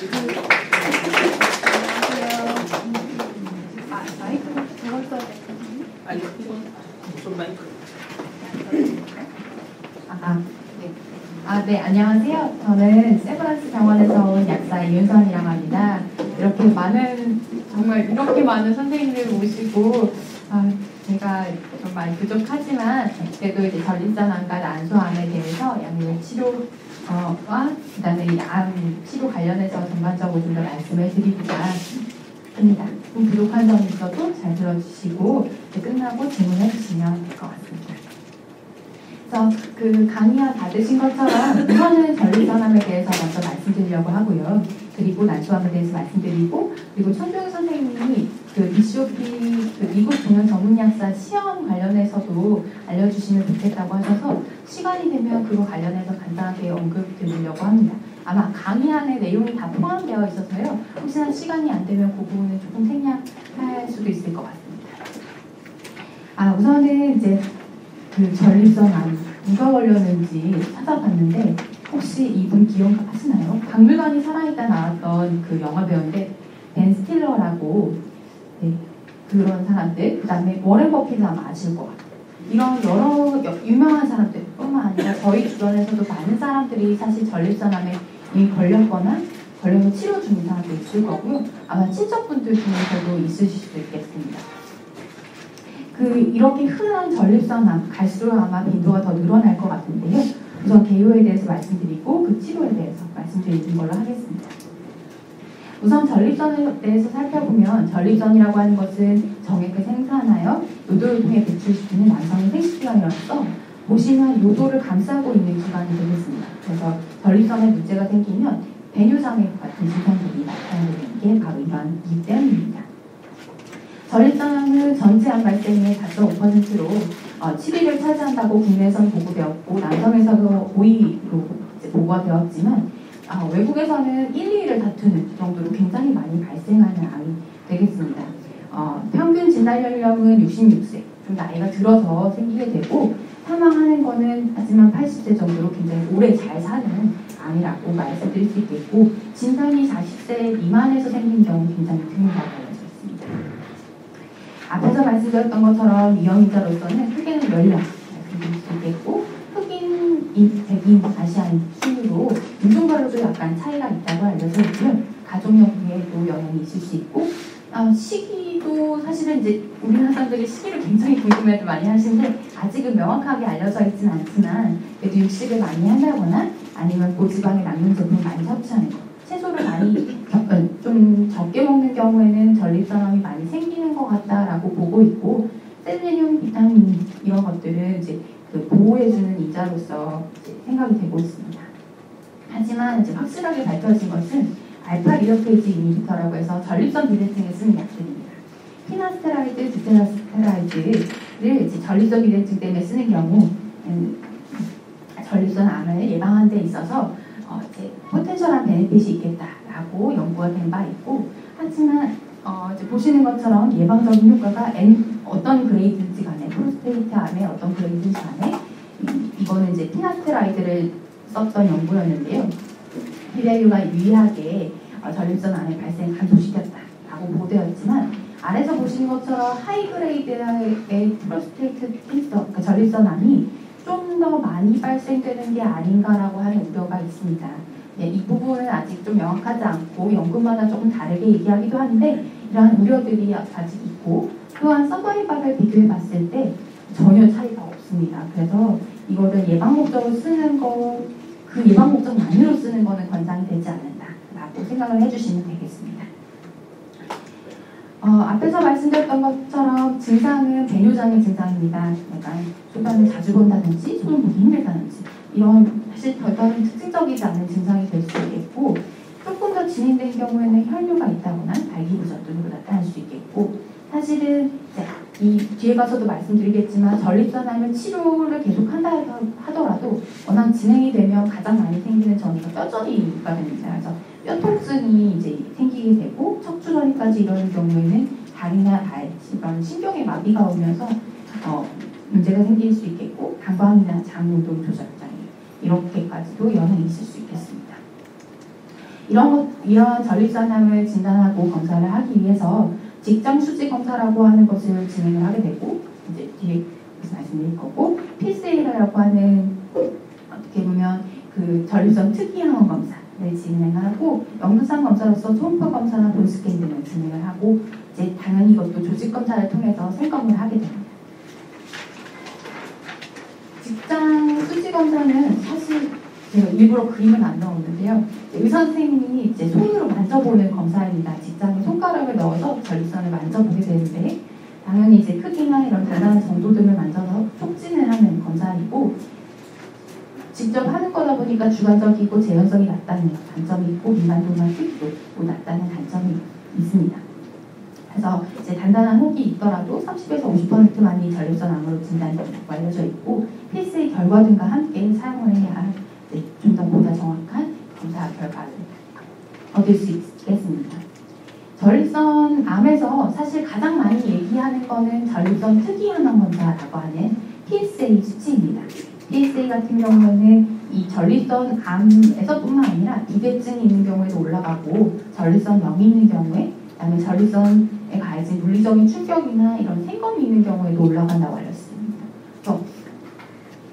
마이크를 저걸 써야 될까요? 아니, 이건 무슨 마이크? 네, 안녕하세요. 저는 세브란스 병원에서 온 약사 이윤선이라고 합니다. 정말 이렇게 많은 선생님들 모시고, 제가 좀 많이 부족하지만, 그래도 이제 전립선암과 난소암에 대해서 약물 치료와 그다음에 이 암 치료 관련해서 전반적으로 좀 더 말씀을 드리고자 합니다. 좀 부족한 점이 있어도 잘 들어주시고, 끝나고 질문해 주시면 될 것 같습니다. 그래서 그 강의와 받으신 것처럼 우선은 전립선암에 대해서 먼저 말씀드리려고 하고요. 그리고 난소암에 대해서 말씀드리고, 그리고 천종희 선생님이 그 BCOP 그 미국 종양 전문약사 시험 관련해서도 알려주시면 좋겠다고 하셔서 시간이 되면 그거 관련해서 간단하게 언급 드리려고 합니다. 아마 강의 안에 내용이 다 포함되어 있어서요. 혹시나 시간이 안 되면 그 부분은 조금 생략할 수도 있을 것 같습니다. 우선은 이제 그 전립선암 누가 걸렸는지 찾아봤는데 혹시 이분 기억하시나요? 박물관이 살아있다 나왔던 그 영화 배우인데 벤 스틸러라고 그런 사람들, 그 다음에 워렌 버핏을 아마 아실 것 같아요. 이런 여러 유명한 사람들 뿐만 아니라 저희 주변에서도 많은 사람들이 사실 전립선암에 이미 걸렸거나 걸려서 치료 중인 사람도 있을 거고요. 아마 친척분들 중에서도 있으실 수도 있겠습니다. 이렇게 흔한 전립선암 갈수록 아마 빈도가 더 늘어날 것 같은데요. 우선 개요에 대해서 말씀드리고 그 치료에 대해서 말씀드리는 걸로 하겠습니다. 우선 전립선에 대해서 살펴보면 전립선이라고 하는 것은 정액을 생산하여 요도를 통해 배출시키는 남성의 생식기관이라서 보시면 요도를 감싸고 있는 기관이 되겠습니다. 그래서 전립선에 문제가 생기면 배뇨장애 같은 증상들이 나타나게 되는 게 바로 이러한이기 때문입니다. 전립선암은 전체 암 발생의 4.5%로 7위를 차지한다고 국내에서는 보고되었고 남성에서도 5위로 보고가 되었지만 외국에서는 1, 2위를 다투는 정도로 굉장히 많이 발생하는 암이 되겠습니다. 평균 진단 연령은 66세, 좀 나이가 들어서 생기게 되고 사망하는 거는 하지만 80세 정도로 굉장히 오래 잘 사는 암이라고 말씀드릴 수 있겠고 진단이 40세 미만에서 생긴 경우 굉장히 드물다고 알려져 있습니다. 앞에서 말씀드렸던 것처럼 위험인자로서는 흑인은 연령 말씀드릴 수 있겠고 흑인, 백인, 아시아인 순으로 인종별로도 약간 차이가 있다고 알려져 있고요. 가족력에도 영향이 있을 수 있고 시기도 사실은 이제 우리나라 사람들이 시기를 굉장히 궁금해도 많이 하시는데 아직은 명확하게 알려져 있지는 않지만 그래도 육식을 많이 한다거나 아니면 고지방에 남는 제품을 많이 섭취하는 것 채소를 많이 좀 적게 먹는 경우에는 전립선암이 많이 생기는 것 같다라고 보고 있고 셀레늄, 비타민 이런 것들은 이제 보호해주는 인자로서 이제 생각이 되고 있습니다. 하지만 이제 확실하게 밝혀진 것은 알파 리더페이지 이니비터라고 해서 전립선 비대증에 쓰는 약들입니다. 피나스테라이드, 두테라스테라이드를 이제 전립선 비대증 때문에 쓰는 경우 전립선 암을 예방하는 데 있어서 이제 포텐셜한 베네핏이 있겠다라고 연구가 된 바 있고 하지만 이제 보시는 것처럼 예방적인 효과가 어떤 그레이드인지 간에 프로스테이트 암의 어떤 그레이드인지 간에 이거는 이제 피나스테라이드를 썼던 연구였는데요. p-value가 유의하게 전립선 암의 발생을 감소시켰다라고 보도되었지만 아래서 보시는 것처럼 하이그레이드의 프로스테이트 캔서, 그러니까 전립선 암이 좀 더 많이 발생되는 게 아닌가라고 하는 우려가 있습니다. 이 부분은 아직 좀 명확하지 않고 연구마다 조금 다르게 얘기하기도 하는데 이러한 우려들이 아직 있고 또한 서바이벌을 비교해 봤을 때 전혀 차이가 없습니다. 그래서 이거를 예방 목적으로 쓰는 거, 그 예방 목적만으로 쓰는 거는 권장이 되지 않는다라고 생각을 해주시면 되겠습니다. 앞에서 말씀드렸던 것처럼 증상은 배뇨장애 증상입니다. 약간 소변을 자주 본다든지 손을 보기 힘들다든지 이런 사실 별다른 특징적이지 않은 증상이 될 수 있겠고 조금 더 진행된 경우에는 혈뇨가 있다거나 발기부전 등으로 나타날 수 있겠고 사실은 이 뒤에 가서도 말씀드리겠지만 전립선암을 치료를 계속한다 하더라도 워낙 진행이 되면 가장 많이 생기는 전이가 뼈저리가 됩니다. 그래서 뼈통증이 이제 생기게 되고 척추저리까지 이러는 경우에는 다리나 발 이런 신경에 마비가 오면서 문제가 생길 수 있겠고 방광이나 장 운동 조절 장애 이렇게까지도 영향이 있을 수 있겠습니다. 이런 전립선암을 진단하고 검사를 하기 위해서 직장 수지 검사라고 하는 것을 진행을 하게 되고, 이제 뒤에 말씀드릴 거고, PSA라고 하는 어떻게 보면 그 전립선 특이항원 검사를 진행하고, 영상 검사로서 초음파 검사나 본스캔 등을 진행을 하고, 이제 당연히 이것도 조직 검사를 통해서 생검을 하게 됩니다. 직장 수지 검사는 사실 제가 일부러 그림은 안 넣었는데요. 의사 선생님이 이제 손으로 만져보는 검사입니다. 직장에 손가락을 넣어서 전립선을 만져보게 되는데, 당연히 이제 크기나 이런 다양한 정도 등을 만져서 촉진을 하는 검사이고, 직접 하는 거다 보니까 주관적이고 재현성이 낮다는 단점이 있고, 민감도나 크기도 낮다는 단점이 있습니다. 그래서 이제 단단한 혹이 있더라도 30에서 50%만이 전립선암으로 진단되고 알려져 있고, PSA 결과등과 함께 사용을 해야 좀 더 보다 정확한 검사 결과를 얻을 수 있겠습니다. 전립선암에서 사실 가장 많이 얘기하는 거는 전립선 특이항원 검사라고 하는 PSA 수치입니다. PSA 같은 경우는 이 전립선암에서뿐만 아니라 비대증이 있는 경우에도 올라가고, 전립선염이 있는 경우에, 그다음에 전립선에 가해진 물리적인 충격이나 이런 생검이 있는 경우에도 올라간다고 알렸습니다.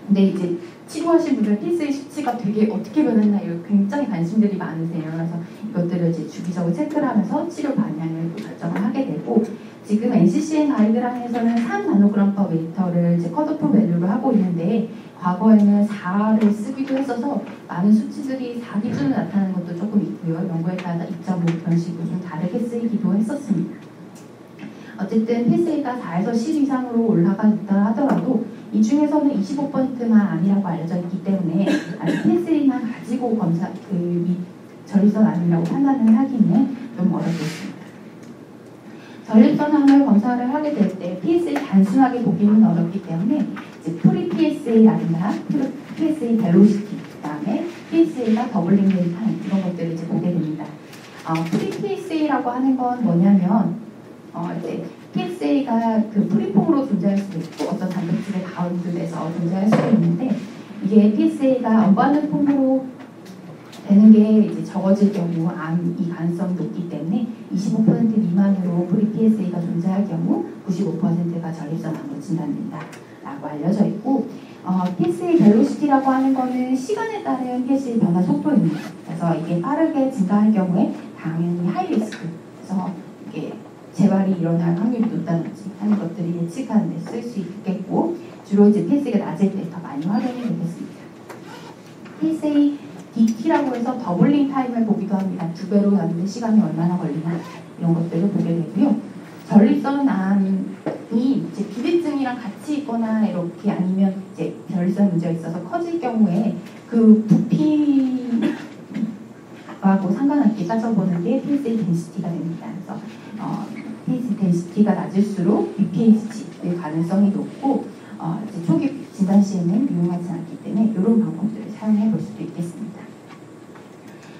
근데 이제 치료하신 분들 PSA 수치가 되게 어떻게 변했나 이거 굉장히 관심들이 많으세요. 그래서 이것들을 이제 주기적으로 체크를 하면서 치료 방향을 결정을 하게 되고, 지금 NCCN 가이드라인에서는 3나노그램/m를 이제 컷오프 밸류로 하고 있는데, 과거에는 4를 쓰기도 했어서 많은 수치들이 4 기준으로 나타나는 것도 조금 있고요. 연구에 따라 2.5 그런 식으로 좀 다르게 쓰이기도 했었습니다. 어쨌든 PSA가 4에서 10 이상으로 올라간다 하더라도 이 중에서는 25%만 아니라고 알려져 있기 때문에 아직 PSA만 가지고 전립선암이라고 판단을 하기는 좀 어렵겠습니다. 전립선암을 검사를 하게 될 때 PSA 단순하게 보기는 어렵기 때문에 이제 프리 PSA라든가 PSA 벨로시티, 그다음에 PSA가 더블링 된 타임, 이런 것들을 이제 보게 됩니다. 프리 PSA라고 하는 건 뭐냐면 이제 PSA가 그 프리폼으로 존재할 수도 있고 어떤 단백질에 바운드돼서 존재할 수도 있는데, 이게 PSA가 언바운드 폼으로 되는 게 이제 적어질 경우 암이 가능성이 높기 때문에 25% 미만으로 프리 PSA가 존재할 경우 95%가 전립선암으로 진단된다라고 알려져 있고, PSA 벨로시티라고 하는 거는 시간에 따른 PSA 변화 속도입니다. 그래서 이게 빠르게 증가할 경우에 당연히 하이 리스크, 그래서 이게 재발이 일어날 확률이 높다든지 하는 것들이 예측하는 데 쓸 수 있겠고, 주로 이제 PSA가 낮을 때 더 많이 활용이 되겠습니다. PSA DT라고 해서 더블링 타임을 보기도 합니다. 2배로 하는데 시간이 얼마나 걸리나 이런 것들을 보게 되고요. 전립선암이 이제 비대증이랑 같이 있거나 이렇게 아니면 이제 전립선 문제가 있어서 커질 경우에 그 부피하고 상관없게 따져보는 게 PSA 덴시티가 됩니다. 그래서 PSA 덴시티가 낮을수록 BPH의 가능성이 높고, 이제 초기 진단 시에는 유용하지 않기 때문에 이런 방법들을 사용해 볼 수도 있겠습니다.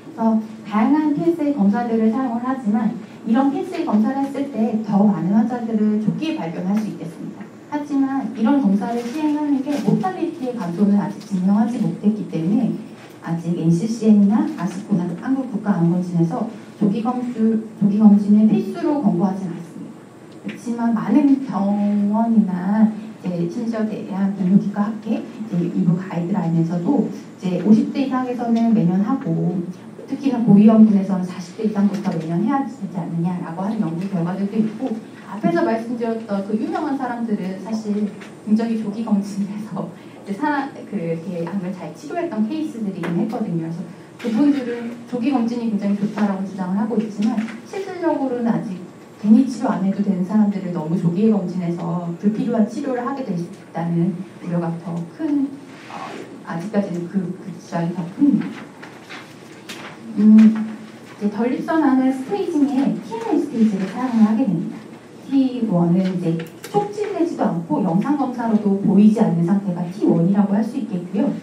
그래서 다양한 PSA 검사들을 사용을 하지만 이런 PSA 검사를 했을 때 더 많은 환자들을 조기에 발견할 수 있겠습니다. 하지만 이런 검사를 시행하는 게 모탈리티의 감소는 아직 증명하지 못했기 때문에 아직 NCCN이나 아스코나 한국국가암검진에서 조기 검진을 필수로 권고하진 않습니다. 그렇지만 많은 병원이나 심지어 대한비뇨기과 학회 일부 가이드라인에서도 이제 50대 이상에서는 매년 하고, 특히나 고위험군에서는 40대 이상부터 매년 해야 되지 않느냐라고 하는 연구 결과들도 있고, 앞에서 말씀드렸던 그 유명한 사람들은 사실 굉장히 조기 검진에서 이렇게 암을 잘 치료했던 케이스들이긴 했거든요. 그래서 그분들은 조기 검진이 굉장히 좋다라고 주장을 하고 있지만, 실질적으로는 아직 괜히 치료 안 해도 되는 사람들을 너무 조기에 검진해서 불필요한 치료를 하게 될 수 있다는 우려가 더 큰, 아직까지는 그 주장이 더 큽니다. 이제 전립선암은 스테이징에 T1 스테이지를 사용을 하게 됩니다. T1은 이제 촉진되지도 않고 영상 검사로도 보이지 않는 상태가 T1이라고 할 수 있겠고요.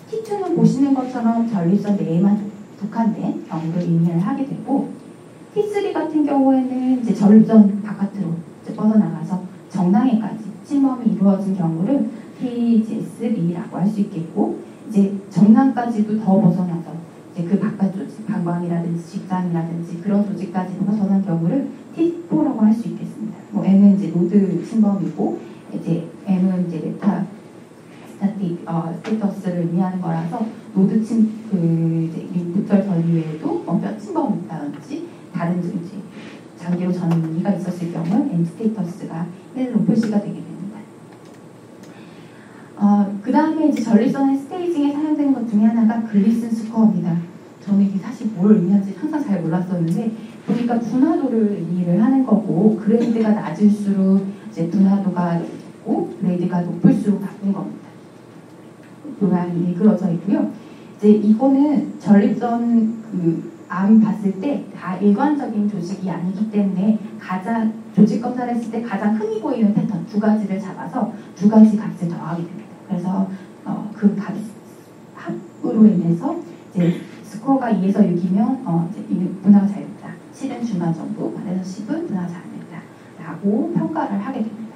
T2는 보시는 것처럼 전립선 내에만 국한된 경우를 의미를 하게 되고, T3 같은 경우에는 이제 전립선 바깥으로 이제 뻗어나가서 정낭에까지 침범이 이루어진 경우를 TGS-B라고 할 수 있겠고, 이제 정낭까지도 더 벗어나서 이제 그 바깥쪽 관광이라든지 직장이라든지 그런 조직까지가 전환 경우를 T4라고 할 수 있겠습니다. 뭐 N은 이제 노드 침범이고 이제 M은 이제 메타 스타틱 스테이터스를 의미하는 거라서 노드 이제 림프절 전이 외에도 뼈 침범이 있다든지 다른 이제 장기로 전이가 있었을 경우 N 스테이터스가 1로 표시가 되게 됩니다. 그 다음에 이제 전립선의 스테이징에 사용되는 것 중에 하나가 글리슨 스코어입니다. 저는 이게 사실 뭘 의미하는지 항상 잘 몰랐었는데 보니까 분화도를 의미를 하는 거고 그레이드가 낮을수록 이제 분화도가 높고 그레이드가 높을수록 나쁜 겁니다. 모양이 일그러져 있고요. 이제 이거는 전립선 암 봤을 때 다 일관적인 조직이 아니기 때문에 가장 조직 검사를 했을 때 가장 흔히 보이는 패턴 두 가지를 잡아서 두 가지 값을 더하게 됩니다. 그래서 그 값 합으로 인해서 이제 스코어가 2에서 6이면 이제 분화가 잘 됐다. 7은 중간 정도, 8에서 10은 분화가 잘 됐다. 라고 평가를 하게 됩니다.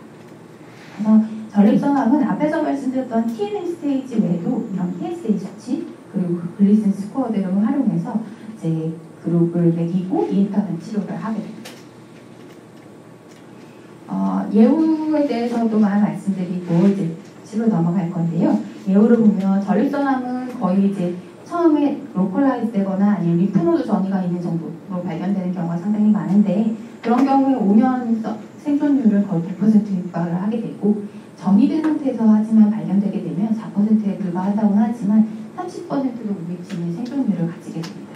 그래서 전립선암은 앞에서 말씀드렸던 TNM 스테이지 외에도 이런 PSA 수치 그리고 글리슨 스코어들을 활용해서 이제 그룹을 매기고 이에 따른 치료를 하게 됩니다. 예후에 대해서도만 말씀드리고 이제 치료 넘어갈 건데요. 예후를 보면 전립선암은 거의 이제 처음에 로컬라이즈 되거나 아니면 리프노드 전이가 있는 정도로 발견되는 경우가 상당히 많은데 그런 경우에 5년 생존율을 거의 100% 육박을 하게 되고 전이된 상태에서 하지만 발견되게 되면 4%에 불과하다고 하지만 30%도 무의침의 생존율을 가지게 됩니다.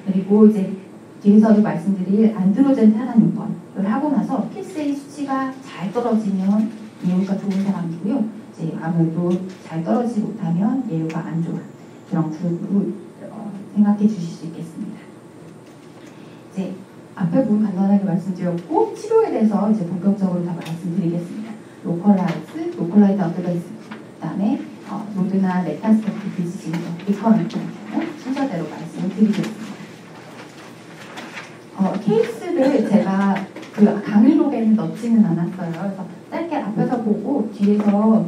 그리고 이제 뒤에서도 말씀드릴 안드로젠 테라뇽번을 하고 나서 PSA 수치가 잘 떨어지면 예후가 좋은 사람이고요. 이제 아무래도 잘 떨어지지 못하면 예후가 안 좋은 그런 그룹으로 생각해 주실 수 있겠습니다. 이제 앞에 부분 간단하게 말씀드렸고 치료에 대해서 이제 본격적으로 다 말씀드리겠습니다. 로컬라이즈 어드밴스 그다음에 노드나 메타스테틱 디지즈 리커런트 순서대로 말씀을 드리겠습니다. 케이스를 제가 그 강의록에는 넣지는 않았어요. 그래서 짧게 앞에서 보고 뒤에서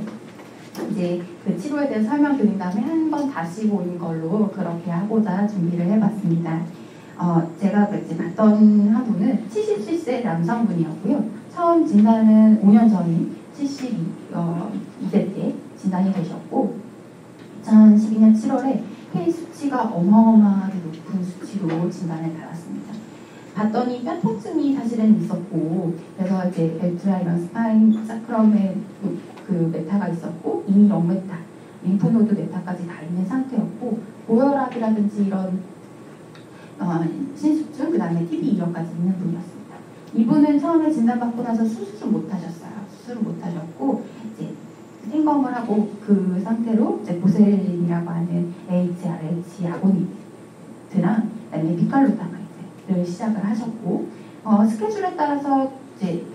이제 그 치료에 대해서 설명드린 다음에 한 번 다시 보는 걸로 그렇게 하고자 준비를 해봤습니다. 제가 이제 봤던 한 분은 77세 남성분이었고요. 처음 진단은 5년 전인 72세 때 진단이 되셨고 2012년 7월에 K 수치가 어마어마하게 높은 수치로 진단을 받았습니다. 봤더니 뼈 통증이 사실은 있었고 그래서 이제 벨트라 이런 스파인 사크럼에 그 메타가 있었고 이미 렁메타, 림프노드 메타까지 다 있는 상태였고 고혈압이라든지 이런 신수증 그 다음에 TB 이런까지 있는 분이었습니다. 이분은 처음에 진단받고 나서 수술을 못하셨어요. 수술을 못하셨고 이제 생검을 하고 그 상태로 이제 보셀린이라고 하는 HRH 아고니드랑 그다음에 비칼로타마이드를 시작을 하셨고 스케줄에 따라서 이제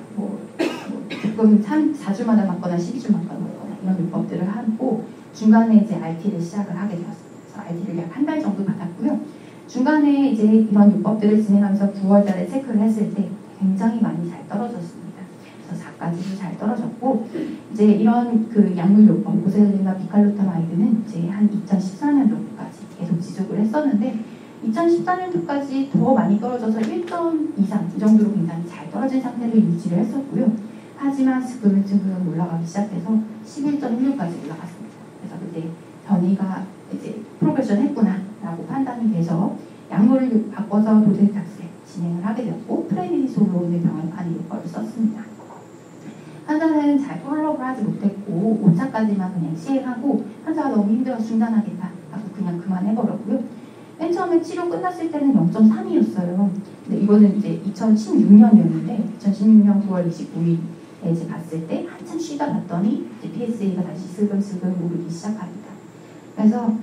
조금 4주마다 맞거나 12주 맞거나 이런 요법들을 하고 중간에 이제 RT를 시작을 하게 되었습니다. 그래서 RT를 약 한 달 정도 받았고요. 중간에 이제 이런 요법들을 진행하면서 9월달에 체크를 했을 때 굉장히 많이 잘 떨어졌습니다. 그래서 4까지도 잘 떨어졌고 이제 이런 그 약물 요법 보셀린과 비칼로타마이드는 이제 한 2014년 정도까지 계속 지속을 했었는데 2014년도까지 더 많이 떨어져서 1점 이상 이 정도로 굉장히 잘 떨어진 상태를 유지를 했었고요. 하지만 지금은 올라가기 시작해서 11.16까지 올라갔습니다. 그래서 그때 전이가 이제 프로그레션 했구나 라고 판단이 돼서 약물을 바꿔서 도데탁세 진행을 하게 되었고 프레니디솔로는 병원판이 요법을 썼습니다. 환자는 잘 폴로업을 하지 못했고 5차까지만 그냥 시행하고 환자가 너무 힘들어서 중단하겠다 하고 그냥 그만해버렸고요. 맨 처음에 치료 끝났을 때는 0.3이었어요. 근데 이거는 이제 2016년이었는데 2016년 9월 29일에 이제 봤을 때 한참 쉬다 봤더니 이제 PSA가 다시 슬금슬금 오르기 시작합니다. 그래서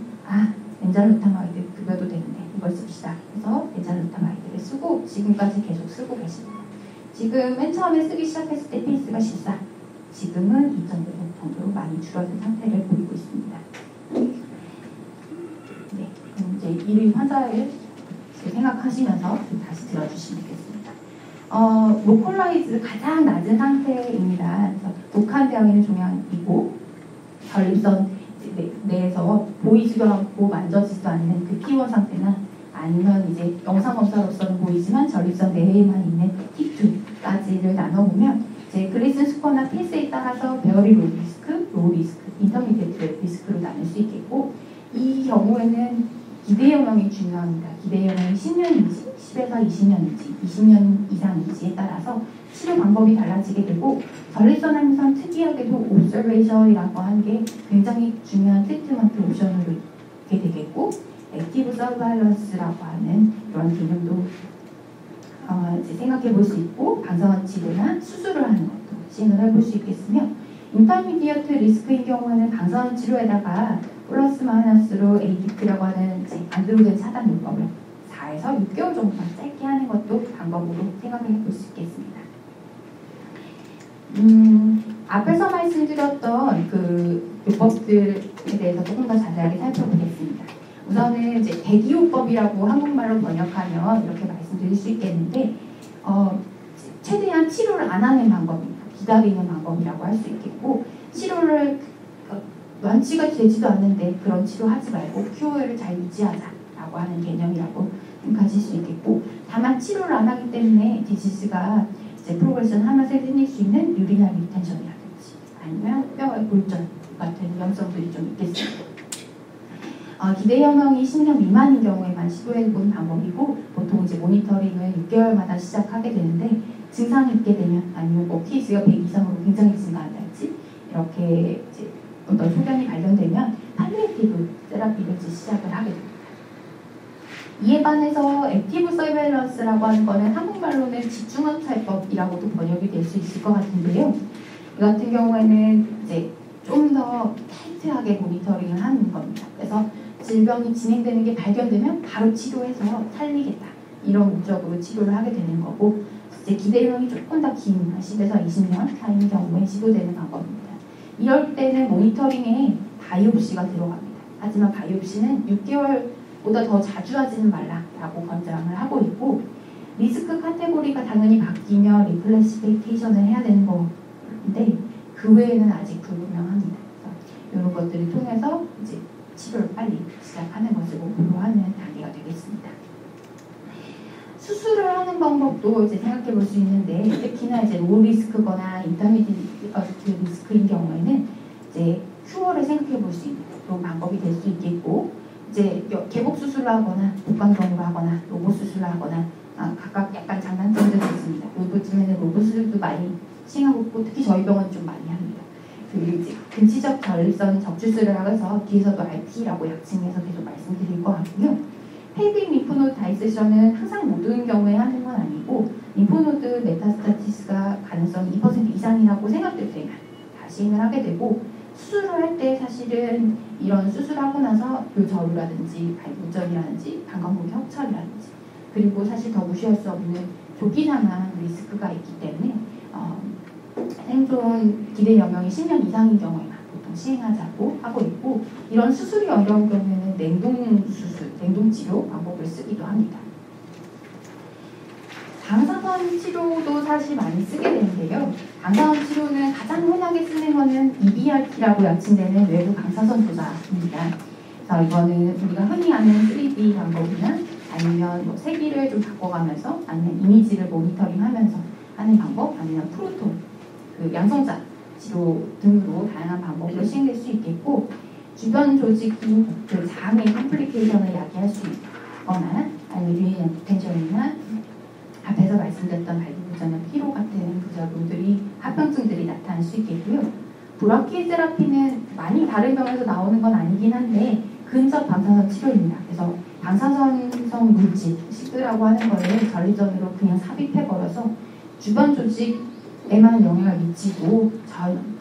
엔자루타마이드 급여도 되는데 이걸 씁시다. 그래서 엔자루타마이드를 쓰고 지금까지 계속 쓰고 계십니다. 지금 맨 처음에 쓰기 시작했을 때 페이스가 14, 지금은 2.5 정도로 많이 줄어든 상태를 보이고 있습니다. 네, 그럼 이제 이 환자를 생각하시면서 다시 들어주시면 되겠습니다. 로컬라이즈 가장 낮은 상태입니다. 그래서 독한 대형에는 종양이고 전립선 내에서 보이지도 않고 만져지지도 않는 그 T1 상태나 아니면 이제 영상 검사로서는 보이지만 전립선 내에만 있는 T2까지를 나눠보면 이제 그리슨 스코어나 페이스에 따라서 베어리 로 리스크, 로우 리스크, 인터미디에이트 리스크로 나눌 수 있겠고 이 경우에는 기대형이 중요합니다. 기대형이 10년인지 10에서 20년인지 20년 이상인지에 따라서 치료 방법이 달라지게 되고 전립선 항상 특이하게도 옵저베이션이라고 하는 게 굉장히 중요한 트리트먼트 옵션으로 있게 되겠고 액티브 서바일런스라고 하는 그런 개념도 이제 생각해 볼 수 있고 방사선 치료나 수술을 하는 것도 시행을 해볼 수 있겠으며 인터미디어트 리스크인 경우에는 방사선 치료에다가 플러스 마이너스로 ADT라고 하는 안드로겐 차단 요법을 4에서 6개월 정도만 짧게 하는 것도 방법으로 생각해 볼 수 있겠습니다. 앞에서 말씀드렸던 그 요법들에 대해서 조금 더 자세하게 살펴보겠습니다. 우선은 이제 대기요법이라고 한국말로 번역하면 이렇게 말씀드릴 수 있겠는데 최대한 치료를 안 하는 방법입니다. 기다리는 방법이라고 할 수 있겠고 치료를 완치가 되지도 않는데 그런 치료하지 말고 큐어를 잘 유지하자라고 하는 개념이라고 생각하실 수 있겠고 다만 치료를 안 하기 때문에 디지즈가 이제 프로그레션 하면서 생길 수 있는 유리널 리텐션이라든지 아니면 뼈의 골절 같은 위험성들이 좀 있겠습니다. 기대염형이 10년 미만인 경우에만 시도해본 방법이고 보통 이제 모니터링을 6개월마다 시작하게 되는데 증상이 있게 되면 아니면 뭐 TS가 100 이상으로 굉장히 증가한다든지 이렇게 이제 어떤 소견이 발견되면 팔리에이티브 테라피를 이제 시작을 하게 됩니다. 이에 반해서 액티브 서베일런스라고 하는 거는 한국말로는 집중검사법이라고도 번역이 될 수 있을 것 같은데요. 이 같은 경우에는 이제 좀 더 타이트하게 모니터링을 하는 겁니다. 그래서 질병이 진행되는 게 발견되면 바로 치료해서 살리겠다. 이런 목적으로 치료를 하게 되는 거고 이제 기대용이 조금 더 긴 10에서 20년 사이인 경우에 시도되는 방법입니다. 이럴 때는 모니터링에 바이옵시가 들어갑니다. 하지만 바이옵시는 6개월보다 더 자주 하지는 말라라고 권장을 하고 있고 리스크 카테고리가 당연히 바뀌며 리클래시피케이션을 해야 되는 건데 그 외에는 아직 불분명합니다. 이런 것들을 통해서 이제 치료를 빨리 시작하는 것을 목표로 하는 단계가 되겠습니다. 수술을 하는 방법도 이제 생각해 볼 수 있는데 특히나 이제 로우 리스크거나 인터미디어트 리스크인 경우에는 이제 큐어를 생각해 볼 수 있는 그런 방법이 될 수 있겠고 이제 개복 수술을 하거나 복강경으로 하거나 로봇 수술을 하거나 각각 약간 장단점들이 있습니다. 요즘에는 로봇 수술도 많이 시행하고 있고 특히 저희 병원 좀 많이 합니다. 그 이제 근치적 전립선 적출술을 하면서 뒤에서도 RT라고 약칭해서 계속 말씀드릴 것 같고요. 펠빅 림프노드 다이세션은 항상 모든 경우에 하는 건 아니고 림프노드 메타스타시스가 가능성이 2% 이상이라고 생각될 때만 다 시행을 하게 되고 수술을 할 때 사실은 이런 수술하고 나서 교저루라든지 발부전이라든지 방광목의 협착이라든지 그리고 사실 더 무시할 수 없는 조기 사망 리스크가 있기 때문에 생존 기대 연명이 10년 이상인 경우에만 보통 시행하자고 하고 있고 이런 수술이 어려운 경우에는 냉동 수술, 냉동 치료 방법을 쓰기도 합니다. 방사선 치료도 사실 많이 쓰게 되는데요. 방사선 치료는 가장 흔하게 쓰는 거는 EBRT라고 약칭되는 외부 방사선 조사입니다. 그래서 이거는 우리가 흔히 아는 3D 방법이나 아니면 뭐 세기를 좀 바꿔가면서 아니면 이미지를 모니터링하면서 하는 방법 아니면 프로톤, 그 양성자 치료 등으로 다양한 방법으로 시행될 수 있겠고 주변 조직인 그 장의 컴플리케이션을 야기할 수 있거나 아니면 유인한 포텐셜이나 앞에서 말씀드렸던 발기부전의 피로 같은 부작용들이 합병증들이 나타날 수 있겠고요. 브라키 테라피는 많이 다른 병에서 나오는 건 아니긴 한데 근접 방사선 치료입니다. 그래서 방사선성 물질, 식드라고 하는 거를 전리전으로 그냥 삽입해버려서 주변 조직에만 영향을 미치고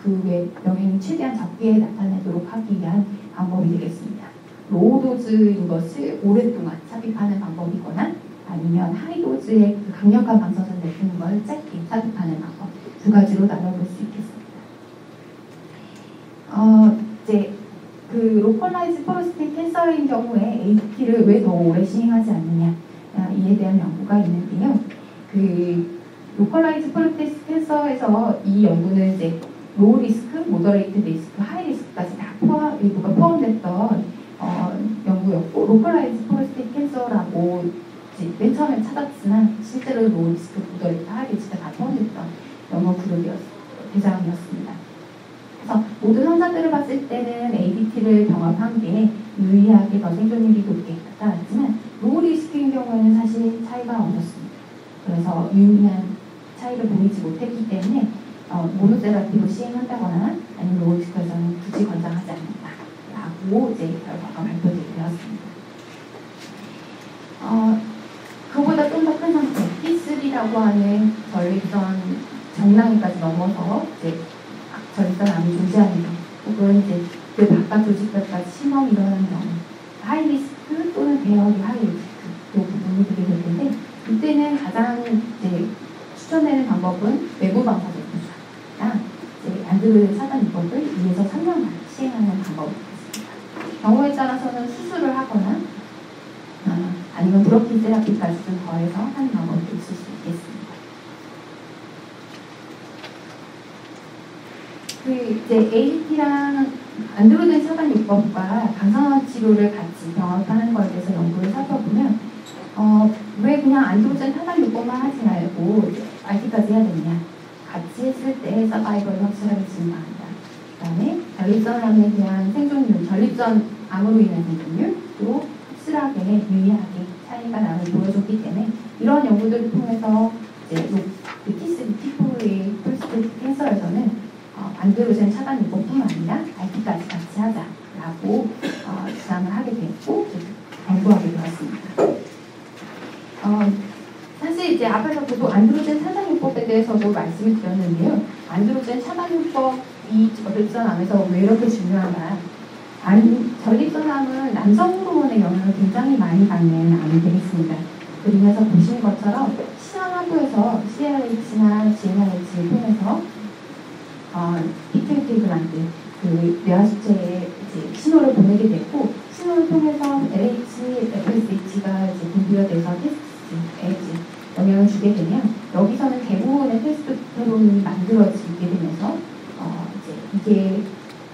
그 외 영향이 최대한 적게 나타내도록 하기 위한 방법이 되겠습니다. 로우도즈인 것을 오랫동안 삽입하는 방법이거나 아니면 하이도즈의 그 강력한 방사선 내뿜는 걸 짧게 삽입하는 방법 두 가지로 나눠볼 수 있겠습니다. 이제 그 로컬라이즈 포로스틱 캔서인 경우에 ADT를 왜 더 오래 시행하지 않느냐 이에 대한 연구가 있는데요. 그 로컬라이즈 포로스틱 캔서에서 이 연구는 이제 로우 리스크, 모더레이트 리스크, 하이 리스크까지 다 일부가 포함됐던 연구였고 로컬라이즈 프로스테이트 캔서라고 맨 처음에 찾았지만 실제로 로우리스크 구더리파 하게 진짜 다 포함됐던 영어 대상이었습니다. 그래서 모든 환자들을 봤을 때는 ABT를 병합한 게 유의하게 더 생존율이 높게 나타났지만 로우리스크인 경우에는 사실 차이가 없었습니다. 그래서 유의미한 차이를 보이지 못했기 때문에 모노세라피로 시행한다거나 아니면 로우리스크에서는 굳이 권장하지 않는다라고 이제 결과가 발표되었습니다. 그보다 좀 더 큰 상태, P3라고 하는 전립선 정낭이까지 넘어서 이제 전립선 암이 존재하는 경우, 혹은 이제 그 바깥 조직들까지 심험이 일어나는 경우, 하이리스크 또는 대역이 하이리스크 그 부분이 되게 될 텐데, 이때는 가장 이제 추천되는 방법은 외부 방사제 주사나 이제 안드로이드 차단 입법을 2에서 3년간 시행하는 방법이었습니다. 경우에 따라서는 수술을 하거나 아니면 브로킹 테라피까지 좀 더해서 하는 방법도 있을 수 있겠습니다. 이제 ADT랑 안드로겐 차단 요법과 방사선 치료를 같이 병합하는 것에 대해서 연구를 살펴보면 왜 그냥 안드로겐 차단 요법만 하지 말고 RT까지 해야 되냐? 같이 했을 때 서바이벌이 확실하게 증가한다. 그 다음에 전립선암에 대한 생존율, 전립선 암으로 인한 생존율도 확실하게 유의하게 차이가 나는 보여줬기 때문에 이런 연구들을 통해서 이제 T3, T4의 프로스테이트 캔서에서는 안드로겐 차단 요법뿐만 아니라 RT까지 같이 하자라고 주장을 하게 됐고 권고하게 되었습니다. 사실 이제 앞에서 계속 안드로겐 차단 요법에 대해서도 말씀을 드렸는데요. 안드로겐 차단 요법이 전립선암에서 왜 이렇게 중요한가? 전립선암은 남성 호르몬의 영향을 굉장히 많이 받는 암이 되겠습니다. 그림에서 보시는 것처럼 시아하부에서 CRH나 GnRH를 통해서 피투이터리 글란드 그 뇌하수체에 이제 신호를 보내게 됐고 신호를 통해서 LH, FSH가 이제 분비가 돼서 테스트에 영향을 주게 되면 여기서는 대부분의 테스토스테론이 만들어지게 되면서 이제 이게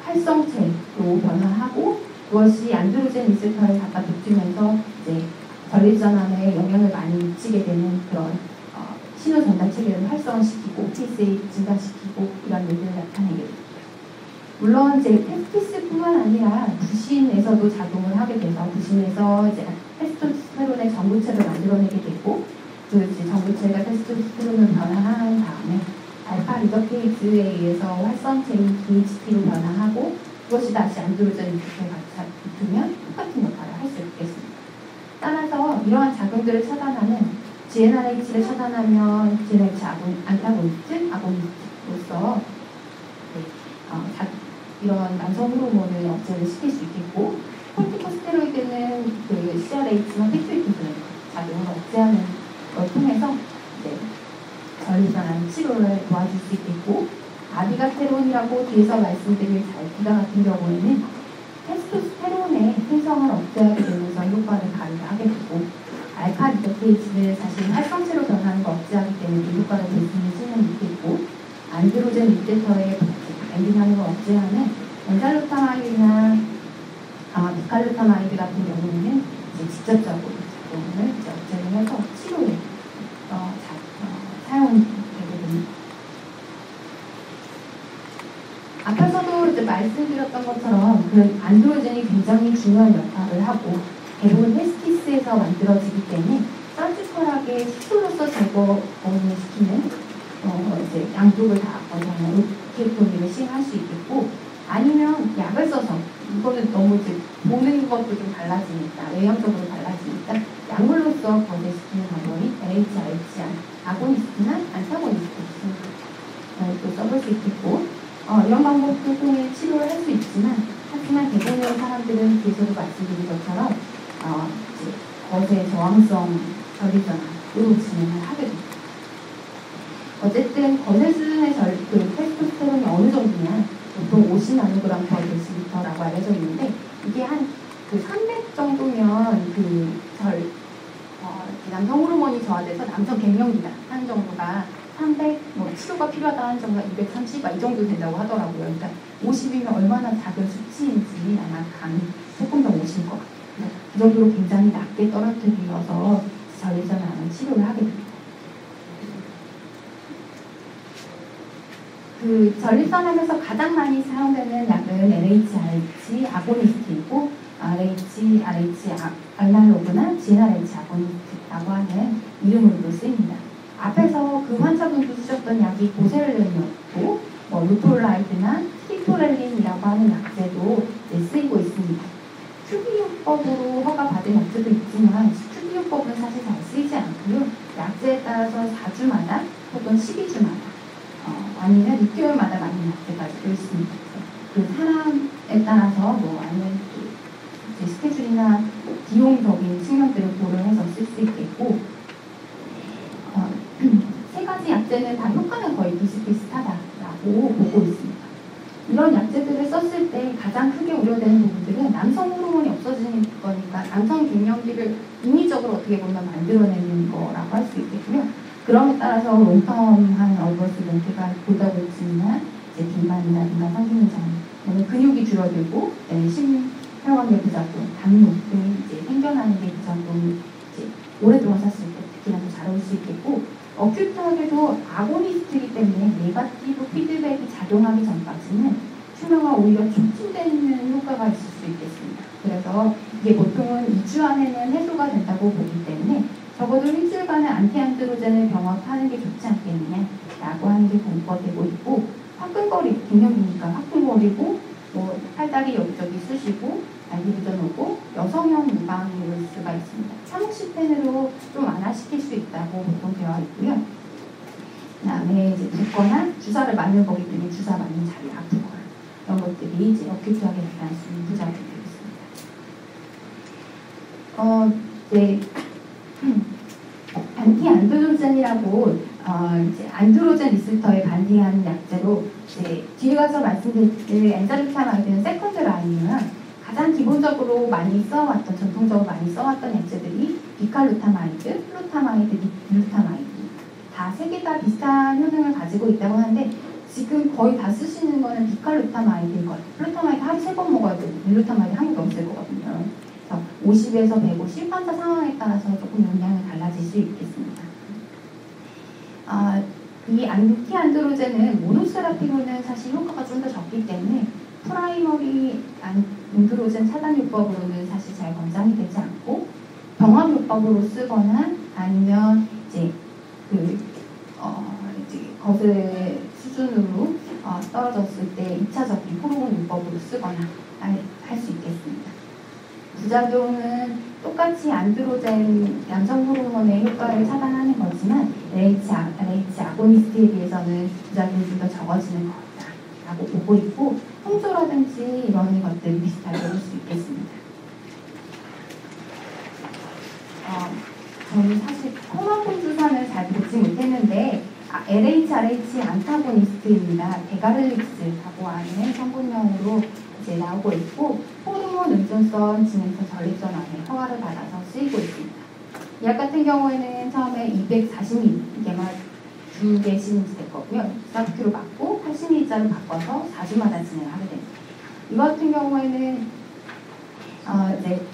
활성체로 변화하고 그것이 안드로겐 리셉터를 갖다 붙으면서 이제 전립선암에 영향을 많이 미치게 되는 그런 신호 전달 체계를 활성화시키고 PSA 증가시키고 이런 일들을 나타내게 됩니다. 물론 이제 테스티스뿐만 아니라 부신에서도 작용을 하게 돼서 부신에서 이제 테스토스테론의 전구체를 만들어내게 되고 그 이제 전구체가 테스토스테론을 변화한 다음에 알파 리더케이즈에 의해서 활성체인 DHT로 변화하고 그것이 다시 안드로겐 리셉터에 붙으면 똑같은 역할을 할 수 있겠습니다. 따라서 이러한 작용들을 차단하는 GnRH를 차단하면 GnRH 아고니스트로서 이런 남성 호르몬을 억제를 시킬 수 있겠고 코르티코스테로이드는 그 CRH나 피투이터리 작용을 억제하는 걸 통해서 전립선암 치료를 도와줄 수 있겠고 아비가테론이라고 뒤에서 말씀드릴 잘기가 같은 경우에는 테스토스테론의 생성을 억제하게 되면서 효과를 발휘하게 되고 알파 리더케이즈는 사실 활성체로 변하는 걸 억제하기 때문에 그 효과를 낼 수 있는 측면이 있겠고 안드로겐 리셉터의 엔딩하는 걸 억제하는 엔잘루타마이드나 비칼루타마이드 같은 경우에는 직접적으로 작용을 억제를 해서 치료에 사용되게 됩니다. 앞에서도 이제 말씀드렸던 것처럼 그 안드로겐이 굉장히 중요한 역할을 하고 대부분 테스티스에서 만들어지기 때문에 서지컬하게 수술로서 제거를 시키는 이제 양쪽을 다 로케토미를 시행할 수 있겠고 아니면 약을 써서 이거는 너무 이제 보는 것도 좀 달라지니까 외형적으로 달라지니까 약물로서 거대시키는 방법이 LHRH 아고니스트나 안타고니스트 또 써볼 수 있겠고 이런 방법도 통해 치료를 할 수 있지만 하지만 대부분의 사람들은 뒤에서도 말씀드린 것처럼 이제 거세 저항성 전립선암으로 진행을 하게 됩니다. 어쨌든 거세 수준의 그 테스토스테론이 어느 정도냐 보통 50나노그램 per 데시리터라고 알려져 있는데 이게 한 그 300 정도면 남성 호르몬이 저하돼서 남성 갱년기다 하는 정도가 300, 뭐 치료가 필요하다는 정도가 230, 이 정도 된다고 하더라고요. 그러니까 50이면 얼마나 작은 수치인지 아마 감이 조금 더 오실 것 같아요. 그 정도로 굉장히 낮게 떨어뜨려서 전립선암을 치료를 하게 됩니다. 그 전립선암에서 가장 많이 사용되는 약은 LHRH 아고니스트이고 LHRH 알날로그나 GnRH 아고니스트라고 하는 이름으로도 쓰입니다. 앞에서 그 환자분도 쓰셨던 약이 보셀렌이었고 루톨라이드나 트리토렐린이라고 하는 약제도 쓰이고 있습니다. 투기요법으로 허가받은 약제도 있지만 투기요법은 사실 잘 쓰이지 않고요. 약제에 따라서 4주마다 혹은 12주마다 아니면 6개월마다 맞는 약제까지도 있습니다. 그 사람에 따라서 아니면 스케줄이나 비용적인 측면들을 고려해서 쓸 수 있겠고 세 가지 약제는 다 효과는 거의 비슷비슷하다라고 보고 있습니다. 이런 약제들을 썼을 때 가장 크게 우려되는 부분들은 남성 호르몬이 없어지는 거니까 남성 갱년기를 인위적으로 어떻게 보면 만들어내는 거라고 할 수 있겠고요. 그럼에 따라서 롱텀한 어버스멘트가 보다 보지만 이제 비만이라든가 성기능장, 근육이 줄어들고 심혈관계 부작용, 당뇨 등이 이제 생겨나는 게 부작용이 이제 오랫동안 샀을 때 특히나 더 잘 올 수 있겠고 어큐트하게도 아고니스트이기 때문에 네거티브 피드백이 작용하기 전까지는 수명을 오히려 촉진되는 효과가 있을 수 있겠습니다. 그래서 이게 보통은 2주 안에는 해소가 된다고 보기 때문에 적어도 일주일간은 안티안드로젠을 병합하는 게 좋지 않겠느냐라고 하는 게 공부가 되고 있고 화끈거리, 갱년기니까 화끈거리고 팔다리 여기저기 쑤시고 알기부전 오고 여성형 유방이 올 수가 있습니다. 타모시펜으로 좀 완화시킬 수 있다고 보통 되어 있고요. 그 다음에 이제 붓거나 주사를 맞는 거기 때문에 주사 맞는 자리 아프거나 이런 것들이 이제 어큐트하게 나타날 수 있는 부작용이 되겠습니다. 안티안드로젠이라고 이제 안드로젠 리셉터에 반응하는 약제로 이제 뒤에 가서 말씀드릴 엔자리타마이드는 세컨드 라인이고요. 가장 기본적으로 많이 써왔던 전통적으로 많이 써왔던 약제들이 비칼루타마이드, 플루타마이드, 글루타마이드 다 세 개 다 비슷한 효능을 가지고 있다고 하는데 지금 거의 다 쓰시는 거는 비칼루타마이드일 거예요. 플루타마이드 하루 3번 먹어야 되고 글루타마이드 한 번도 없을 거거든요. 50에서 150 환자 상황에 따라서 조금 영향이 달라질 수 있겠습니다. 이 안티안드로젠은 모노세라피로는 사실 효과가 좀 더 적기 때문에 프라이머리 안드로젠 차단요법으로는 사실 잘 권장이 되지 않고 병합요법으로 쓰거나 아니면 이제 거세 수준으로 떨어졌을 때 2차적인 호르몬 요법으로 쓰거나 할 수 있겠습니다. 부작용은 똑같이 안드로젠 남성 호르몬의 효과를 차단하는 거지만 LH 아고니스트에 비해서는 부작용이 좀 더 적어지는 것이다라고 보고 있고 홍조라든지 이런 것들이 비슷하게 볼 수 있겠습니다. 저는 사실 호르몬 주사는 잘 보지 못했는데 LHRH 안타고니스트입니다. 데가를릭스라고 하는 성분명으로 이제 나오고 있고 호르몬 의존성 진행성 전립선암에 허가를 받아서 쓰이고 있습니다. 이 약 같은 경우에는 처음에 240mg만 2개 시리즈 될 거고요. 4kg 맞고 80mg짜리 바꿔서 4주마다 진행하게 됩니다. 이 같은 경우에는 이제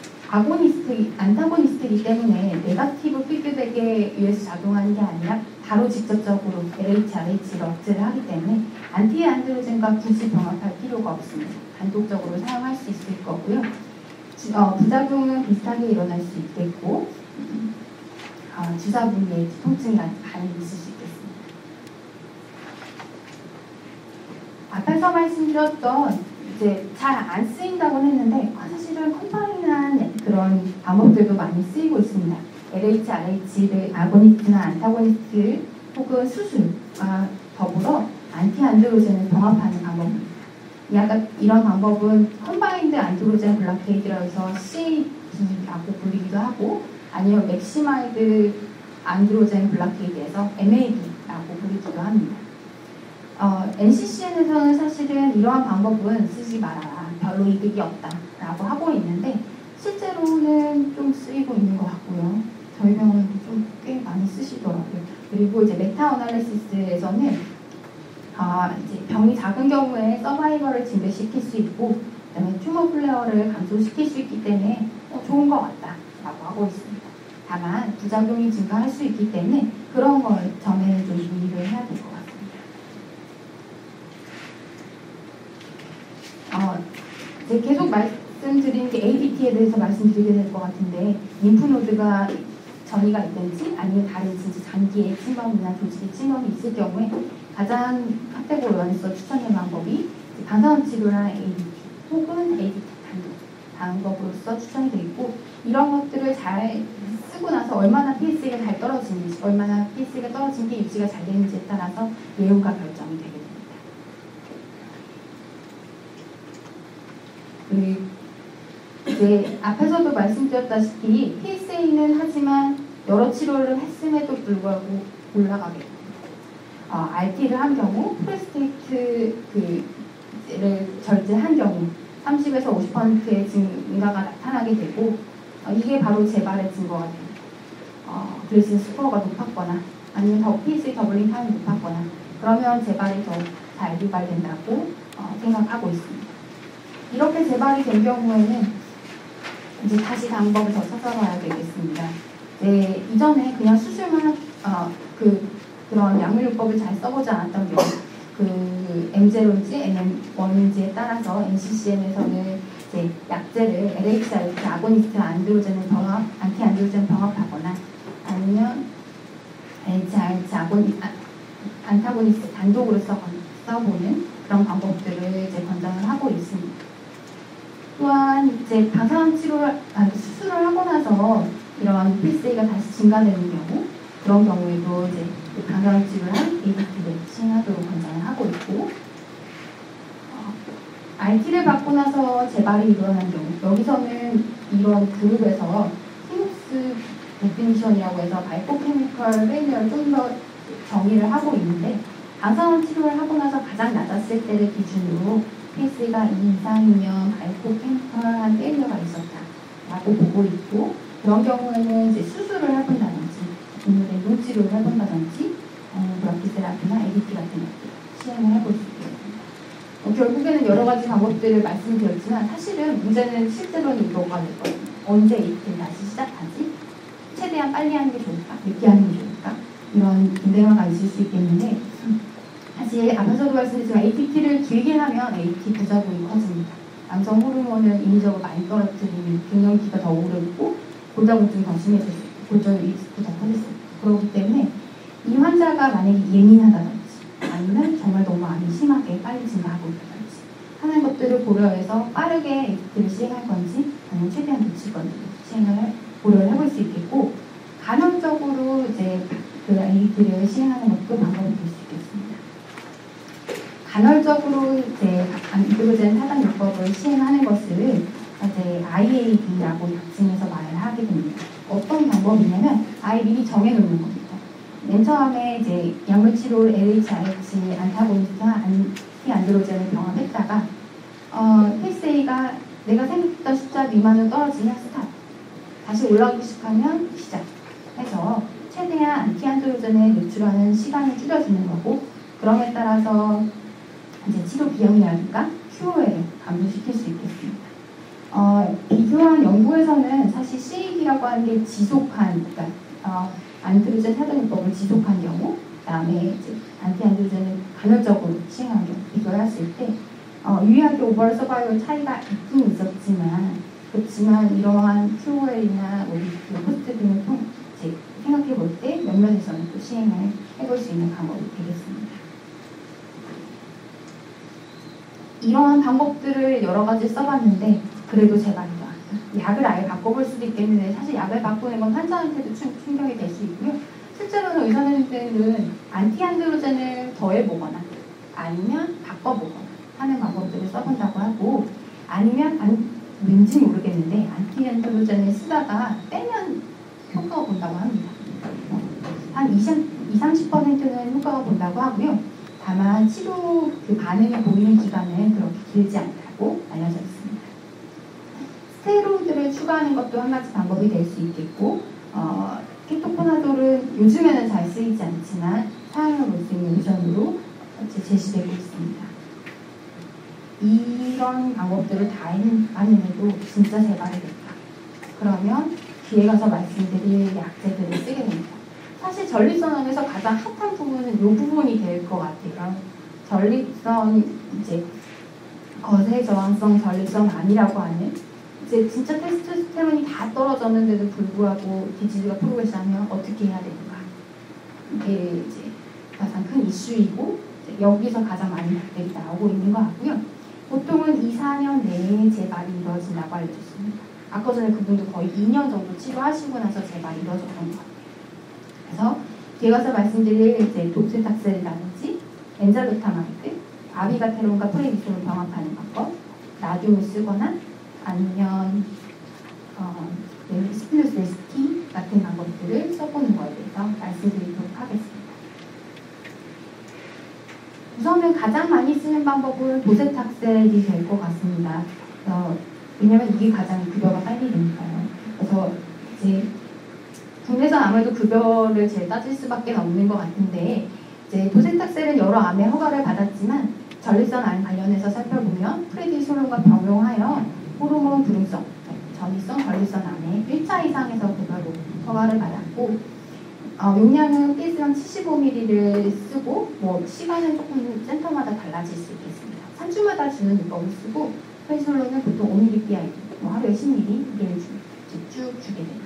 안타고니스트이기 때문에 네거티브 피드백에 의해서 작용하는 게 아니라 바로 직접적으로 LHRH를 억제를 하기 때문에 안티안드로젠과 굳이 병합할 필요가 없습니다. 단독적으로 사용할 수 있을 거고요. 부작용은 비슷하게 일어날 수 있겠고 주사 부위에 통증이 반응이 있을 수 있겠습니다. 앞에서 말씀드렸던 이제 잘 안 쓰인다고 했는데 사실은 컴파인한 그런 방법들도 많이 쓰이고 있습니다. LHRH를 아고니스트나 안타고니스트 혹은 수술과 더불어 안티안드로젠을 병합하는 방법입니다. 약간 이런 방법은 컴바인드 안드로젠 블락케이드라고 해서 CB라고 불리기도 하고 아니면 맥시마이드 안드로젠 블락케이드에서 MAB라고 불리기도 합니다. NCCN에서는 사실은 이러한 방법은 쓰지 말아라. 별로 이득이 없다라고 하고 있는데 실제로는 좀 쓰이고 있는 것 같고요. 저희 병원도 좀 꽤 굉장히 많이 쓰시더라고요. 그리고 이제 메타 어널리시스에서는 이제 병이 작은 경우에 서바이벌을 증대시킬 수 있고, 그다음에 튜머 플레어를 감소시킬 수 있기 때문에 좋은 것 같다라고 하고 있습니다. 다만 부작용이 증가할 수 있기 때문에 그런 점에 좀 유의를 해야 될 것 같습니다. 이제 계속 말씀드리는 게 ADT에 대해서 말씀드리게 될 것 같은데, 림프노드가 전이가 있든지 아니면 다른 진짜 장기의 침범이나 조직의 침범이 있을 경우에 가장 카테고리에서 추천하는 방법이 방사선 치료나 ADT 혹은 ADT 방법으로서 추천이 되어 있고, 이런 것들을 잘 쓰고 나서 얼마나 PSA가 잘 떨어지는지, 얼마나 PSA가 떨어진 게 유지가 잘 되는지에 따라서 예후가 결정이 되게 됩니다. 이제 앞에서도 말씀드렸다시피 PSA는 하지만 여러 치료를 했음에도 불구하고 올라가게 됩니다. RT를 한 경우 프로스테이트를 절제한 경우 30에서 50%의 증가가 나타나게 되고, 이게 바로 재발의 증거가 됩니다. 글리신 스코어가 높았거나 아니면 더 PSA 더블링 타임이 높았거나 그러면 재발이 더 잘 유발된다고 생각하고 있습니다. 이렇게 재발이 된 경우에는 이제 다시 방법을 더 찾아봐야 되겠습니다. 네, 이전에 그냥 수술만 그런 약물요법을 잘 써보지 않았던 경우, M0인지 M1인지에 따라서 NCCN에서는 이제 약제를 LHR, 아고니스트 안드로젠을 안티안드로젠 병합하거나 아니면 LHR, 안타고니스트 단독으로 써보는 그런 방법들을 이제 권장을 하고 있습니다. 또한 이제 방사선 수술을 하고 나서 이런 PSA가 다시 증가되는 경우, 그런 경우에도 이제 방사선 치료를 한 ADT를 시행하도록 권장을 하고 있고, RT를 받고 나서 재발이 일어난 경우, 여기서는 이런 그룹에서 히묵스 데피니션이라고 해서 바이코케미컬 페일리어를 좀 더 정의를 하고 있는데, 방사선 치료를 하고 나서 가장 낮았을 때를 기준으로 PSA가 2 이상이면 바이코케미컬한 페일리어가 있었다라고 보고 있고, 그런 경우에는 이제 수술을 해본다든지 아니면 눈치료를 해본다든지 브라키세라피나 ADT 같은 것들 시행을 해볼 수 있겠습니다. 결국에는 여러 가지 방법들을 말씀드렸지만 사실은 문제는 실제로는 이거가 될 거예요. 언제 ADT를 다시 시작하지? 최대한 빨리 하는 게 좋을까? 늦게 하는 게 좋을까? 이런 딜레마가 있을 수 있겠는데, 사실 앞에서도 말씀드렸지만 ATT를 길게 하면 AT 부작용이 커집니다. 남성 호르몬을 인위적으로 많이 떨어뜨리면 갱년기가 더 오르고 골다공증이 더 심해질 수 있고 골절 리스크도 더 커질 수 있고, 그렇기 때문에 이 환자가 만약에 예민하다든지 아니면 정말 너무 암이 심하게 빨리 증가하고 있다든지 하는 것들을 고려해서 빠르게 ATT를 시행할 건지 아니면 최대한 늦출 건지 시행을 고려를 해볼 수 있겠고, 간헐적으로 이제 그 ATT를 시행하는 것도 방법이 될 수 있겠습니다. 간헐적으로 이제 안드로젠 차단요법을 시행하는 것을 이제 IAB라고 약칭해서 말을 하게 됩니다. 어떤 방법이냐면 아예 미리 정해놓는 겁니다. 맨 처음에 이제 약물치료를 LHRH 안타고니스트와 안티안드로젠을 병합했다가 PSA가 내가 생각했던 숫자 미만으로 떨어지면 스탑, 다시 올라오기 시작하면 시작 해서 최대한 안티안드로젠에 노출하는 시간을 줄여주는 거고, 그럼에 따라서 이제 치료 비용이라든가 QOL을 감소시킬 수 있겠습니다. 비교한 연구에서는 사실 CAB라고 하는 게 지속한, 그러니까 안드로젠 차단요법을 지속한 경우, 그다음에 이제 안티안드로젠을 간헐적으로 시행한 경우 비교를 했을 때 유의하게 오버all 서바이벌 차이가 있긴 있었지만, 그렇지만 이러한 QOL이나 코스트 등을 이제 생각해 볼 때 몇몇에서는 또 시행을 해볼 수 있는 방법이 되겠습니다. 이러한 방법들을 여러 가지 써봤는데 그래도 재발이 나왔다. 약을 아예 바꿔볼 수도 있겠는데, 사실 약을 바꾸는 건 환자한테도 충격이 될 수 있고요. 실제로는 의사 선생님들은 안티안드로젠을 더해보거나 아니면 바꿔보거나 하는 방법들을 써본다고 하고, 아니면 왠지 모르겠는데 안티안드로젠을 쓰다가 빼면 효과가 본다고 합니다. 한 20-30%는 효과가 본다고 하고요. 다만 치료 반응이 보이는 기간은 그렇게 길지 않다고 알려져 있습니다. 스테로이드를 추가하는 것도 한 가지 방법이 될 수 있겠고, 케토코나졸은 요즘에는 잘 쓰이지 않지만 사용해 볼 수 있는 옵션으로 제시되고 있습니다. 이런 방법들을 다 안에도 진짜 재발이 됐다. 그러면 뒤에 가서 말씀드릴 약재들을 쓰게 됩니다. 사실 전립선암에서 가장 핫한 부분은 이 부분이 될 것 같아요. 전립선 이제 거세 저항성 전립선암이라고 하는 이제 진짜 테스토스테론이 다 떨어졌는데도 불구하고 디지즈가 프로그레스하면 어떻게 해야 되는가? 이게 이제 가장 큰 이슈이고 여기서 가장 많은 답들이 나오고 있는 것 같고요. 보통은 2, 4년 내에 재발이 이루어진다고 알려졌습니다. 아까 전에 그분도 거의 2년 정도 치료하시고 나서 재발이 이루어졌던 것 같아요. 그래서 뒤에 가서 말씀드릴 이제 도세탁셀이라든지 엔자루타마이드, 아비가테론과 프레디솔을 병합하는 방법, 라듐을 쓰거나 아니면 스플루스티 같은 방법들을 써보는 거에 대해서 말씀드리도록 하겠습니다. 우선은 가장 많이 쓰는 방법은 도세탁셀이 될 것 같습니다. 왜냐하면 이게 가장 급여가 빨리 되니까요. 그래서 이제 국내에서 아무래도 급여를 제일 따질 수밖에 없는 것 같은데 이제 도세탁셀은 여러 암의 허가를 받았지만 전립선 암 관련해서 살펴보면 프레디솔론과 병용하여 호르몬 불응성, 전이성 전립선 암에 1차 이상에서 급여로 허가를 받았고 용량은 필수형 75ml를 쓰고 시간은 조금 센터마다 달라질 수 있겠습니다. 3주마다 주는 요법을 쓰고 프레디솔론은 보통 5ml BID, 하루에 10ml를 쭉 주게 됩니다.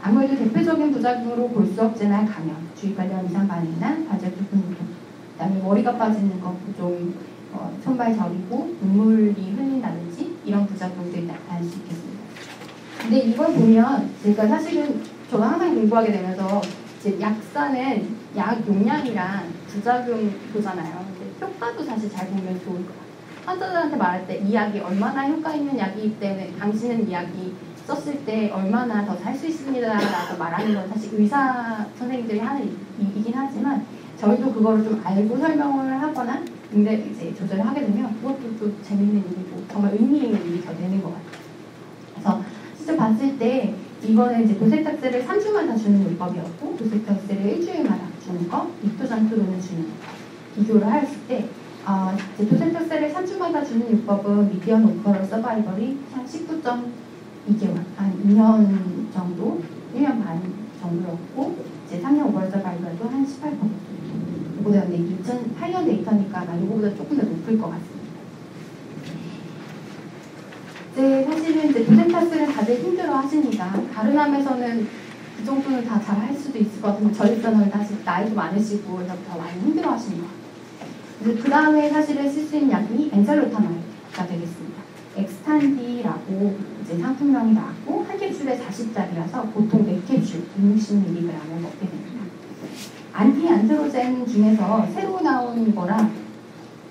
아무래도 대표적인 부작용으로 골수억제나 감염, 주의 관련 이상 반응이나 관절두근 운동, 그다음에 머리가 빠지는 것, 좀 손발 저리고 눈물이 흘린다든지 이런 부작용들이 나타날 수 있겠습니다. 근데 이걸 보면 제가 사실은 저도 항상 공부하게 되면서 이제 약사는 약 용량이랑 부작용 보잖아요. 근데 효과도 사실 잘 보면 좋을 것 같아요. 환자들한테 말할 때 이 약이 얼마나 효과 있는 약이기 때문에 당신은 이 약이 썼을 때 얼마나 더 살 수 있습니다 라고 말하는 건 사실 의사 선생님들이 하는 일이긴 하지만 저희도 그거를 좀 알고 설명을 하거나 근데 이제 조절을 하게 되면 그것도 또 재밌는 일이고 정말 의미 있는 일이 더 되는 것 같아요. 그래서 실제 봤을 때 이거는 이제 도세탁셀을 3주마다 주는 요법이었고 도세탁셀을 일주일마다 주는 거, 닉토잔토론을 주는 거 비교를 했을 때 이제 도세탁셀을 3주마다 주는 요법은 미디언 오퍼럴 서바이벌이 한 19.2개월, 한 2년 정도, 1년 반 정도였고 이제 3년 오버럴 서바이벌도 한 18%. 이거보다 근데 2008년 데이터니까 이거보다 조금 더 높을 것 같습니다. 네, 사실은 이제 도세탁셀은 다들 힘들어 하십니다. 다른 암에서는 그 정도는 다 잘 할 수도 있을 것 같은데 전립선은 사실 나이도 많으시고 그래서 더 많이 힘들어 하시는 것 같아요. 그래서 그 다음에 사실은 쓸 수 있는 약이 엔자루타마이드가 되겠습니다. 엑스탄디라고 이제 상품명이 나왔고 한 캡슐에 40짜리라서 보통 4캡슐 260mg을 먹게 됩니다. 안티안드로젠 중에서 새로 나온 거라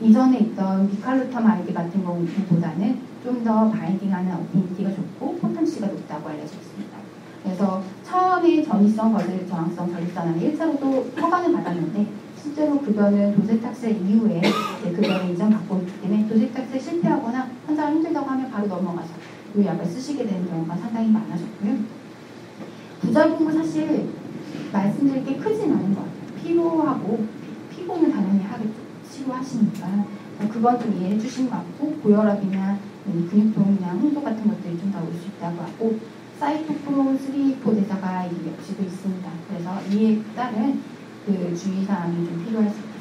이전에 있던 비칼루타마이드 같은 경우보다는 좀 더 바인딩하는 어피니티가 좋고 포텐시가 높다고 알려져 있습니다. 그래서 처음에 전이성 거세 저항성 전립선암 1차로도 허가는 받았는데 실제로 급여는 도세탁셀 이후에 급여를 인정받고 있기 때문에 도세탁셀 실패하거나 환자가 힘들다고 하면 바로 넘어가서 이 약을 쓰시게 되는 경우가 상당히 많아졌고요. 부작용은 사실 말씀드릴 게 크진 않은 것 같아요. 피로하고 피곤은 당연히 하겠죠. 치료하시니까 그건 좀 이해해 주신 것 같고 고혈압이나 근육통이나 홍도 같은 것들이 좀 더 올 수 있다고 하고 사이토크롬 3포 대사가 역시도 있습니다. 그래서 이에 따른 그 주의사항이 좀 필요할 수 있습니다.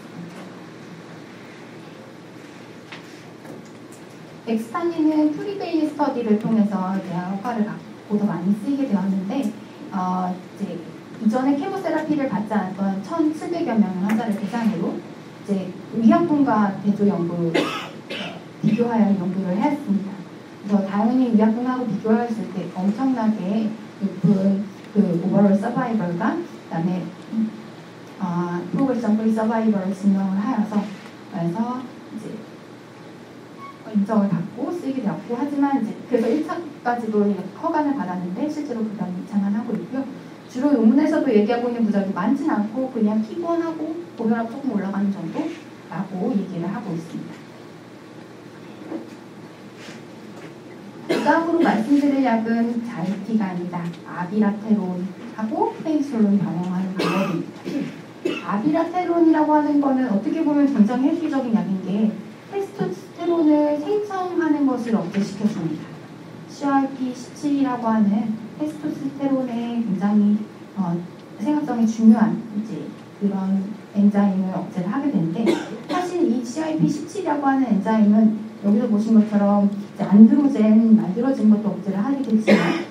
엑스탄디는 프리베일 스터디를 통해서 효과를 갖고 더 많이 쓰이게 되었는데 이제 이전에 케모세라피를 받지 않았던 1,700여 명의 환자를 대상으로 이제 위약분과 대조 연구 비교하여 연구를 했습니다. 그래서 당연히 위약분하고 비교했을 때 엄청나게 높은 그 오버롤 서바이벌과 그다음에 프로그레션 프리 서바이벌을 증명을 하여서 그래서 이제 인정을 받고 쓰게 되었고 하지만 이제 그래서 1차까지도 허가를 받았는데 실제로 그다음 2차만 하고 있고요. 주로 논문에서도 얘기하고 있는 부작용이 많지는 않고 그냥 피곤하고 고혈압 조금 올라가는 정도라고 얘기를 하고 있습니다. 그 다음으로 말씀드릴 약은 자이티가 아니다. 아비라테론하고 프레디솔론 병용하는 방법입니다. 아비라테론이라고 하는 거는 어떻게 보면 굉장히 획기적인 약인 게 테스토스테론을 생성하는 것을 억제시켜줍니다. CYP17이라고 하는 테스토스테론의 굉장히 생활성이 중요한 이제 그런 엔자임을 억제를 하게 되는데, 사실 이 CYP17이라고 하는 엔자임은 여기서 보신 것처럼 이제 안드로젠 만들어진 것도 억제를 하게 되지만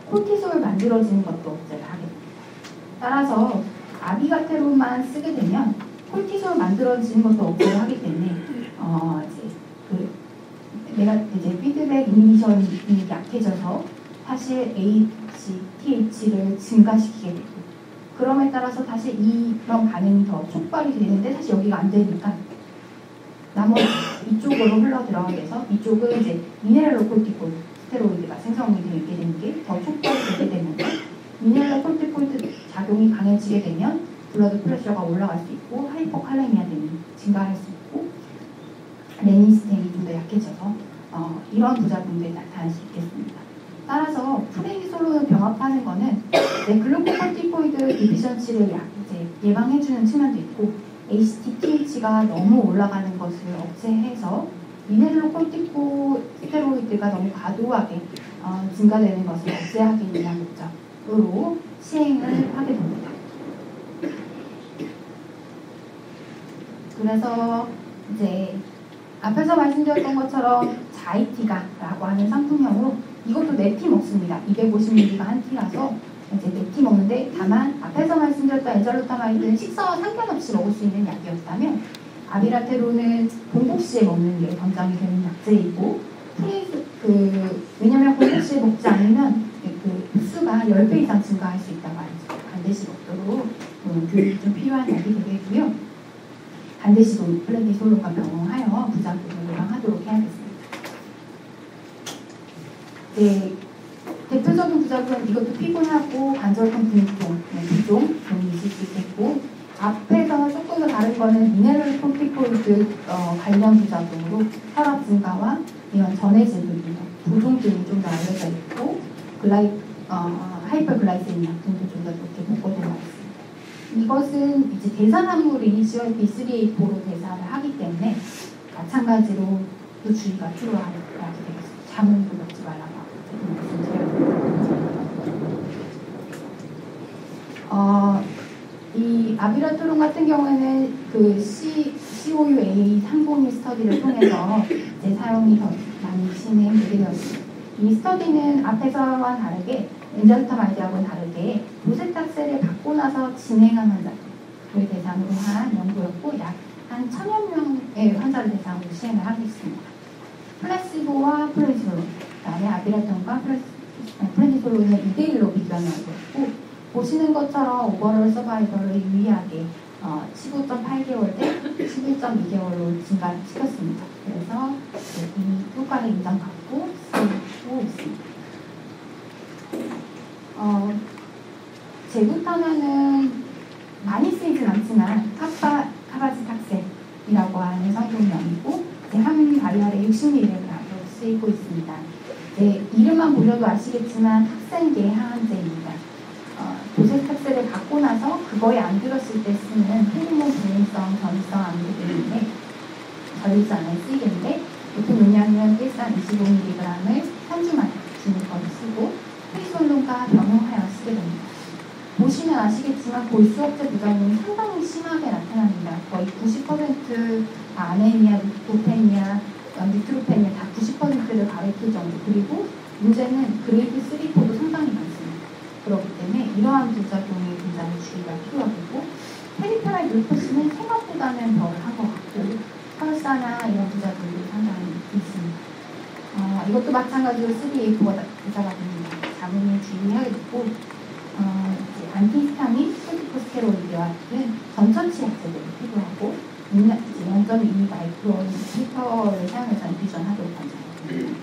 콜티솔 만들어지는 것도 억제를 하게 됩니다. 따라서 아비가테론만 쓰게 되면 콜티솔 만들어지는 것도 억제를 하기 때문에 이제 내가 이제 피드백 이니비션이 약해져서 사실 ACTH를 증가시키게 되고, 그럼에 따라서 사실 이런 반응이 더 촉발이 되는데 사실 여기가 안 되니까 나머지 이쪽으로 흘러 들어가게 돼서 이쪽은 이제 미네랄로콜티코이드 스테로이드가 생성이 되게 되는 게 더 촉발이 되게 되는데, 미네랄로콜티코이드 작용이 강해지게 되면 블러드 프레셔가 올라갈 수 있고 하이퍼칼레미아 등이 증가할 수 있고 레니스텐이 좀 더 약해져서 이런 부작용들이 나타날 수 있겠습니다. 따라서 프레니솔론을 병합하는 거는 글루코콜티코이드 디피션시를 이제 예방해주는 측면도 있고, ACTH가 너무 올라가는 것을 억제해서 미네랄로콜티코스테로이드가 너무 과도하게 증가되는 것을 억제하기 위한 목적으로 시행을 하게 됩니다. 그래서 이제 앞에서 말씀드렸던 것처럼 자이티가라고 하는 상품명으로, 이것도 4티 먹습니다. 250mg가 한 티라서 이제 4티 먹는데, 다만 앞에서 말씀드렸던 엔잘루타마이드는 식사와 상관없이 먹을 수 있는 약이었다면 아비라테론은 공복시에 먹는 게 권장이 되는 약제이고, 왜냐면 공복시에 먹지 않으면 그 흡수가 10배 이상 증가할 수 있다고 알죠. 반드시 먹도록 교육이 좀 필요한 약이 되겠고요. 반드시 플레니솔론과 병행하여 부작용을 예방하도록 해야겠습니다. 네, 대표적인 부작용은 이것도 피곤하고 관절통, 근육통, 부종 등이 있을 수 있겠고, 앞에서 조금 더 다른 거는 미네랄콜티코이드 관련 부작용으로 혈압 증가와 이런 전해질 부종 등이 좀 더 알려져 있고, 하이퍼글라이세미아 등도 좀 더 좋게 보고되어 있습니다. 이것은 이제 대사산물이 CYP3A4로 대사를 하기 때문에 마찬가지로 또 주의가 필요하게 되겠습니다. 자몽도 먹지 말라고 하고. 이 아비라토론 같은 경우에는 그 COUA 상봉일 스터디를 통해서 이제 사용이 더 많이 진행되게 되었습니다. 이 스터디는 앞에서와 다르게 엔잘루타마이드하고는 다르게 도세탁세를 받고 나서 진행한 환자를 대상으로 한 연구였고, 약 한 1000여 명의 환자를 대상으로 시행을 하겠습니다. 플라시보와 프레니솔론, 그다음에 아비라톤과 프레니솔론을 2대1로 비교한 연구였고, 보시는 것처럼 오버롤 서바이벌을 유의하게 15.8개월 대 11.2개월로 증가시켰습니다. 그래서 이 효과를 인정받고 쓰고 있습니다. 제구탄화는 많이 쓰이진 않지만 카바지탁센이라고 하는 성분명이고, 항균 발열에 60mg으로 쓰이고 있습니다. 이름만 보셔도 아시겠지만 탁센계 항암제입니다. 도세탁세를 받고 나서 그거에 안 들었을 때 쓰는 페리몬 불균성 전이성 암제들인데 전이성 안에 쓰이겠는데, 보통 용량은 일산 25mg을 3주만 주는 것을 쓰고 프리솔론과 병용하여 쓰게 됩니다. 보시면 아시겠지만 골수억제 부작용이 상당히 심하게 나타납니다. 거의 90% 아네미아, 리포페니아, 뉴트로페니아 다 90%를 가리킬 정도. 그리고 문제는 그레이드 3,4도 상당히 많습니다. 그렇기 때문에 이러한 부작용이 굉장히 주의가 필요하고, 페리페랄 뉴로토시는 생각보다는 덜 한 것 같고, 혈사나 이런 부작용이 상당히 있습니다. 이것도 마찬가지로 3A4가 대사가 됩니다. 자문을 주의해야겠고, 안티히스타민, 코르티코스테로이드와 같은 전천치 약제들이 필요하고, 0.2 마이크론 히터를 사용해서 인퓨전하도록 권장합니다.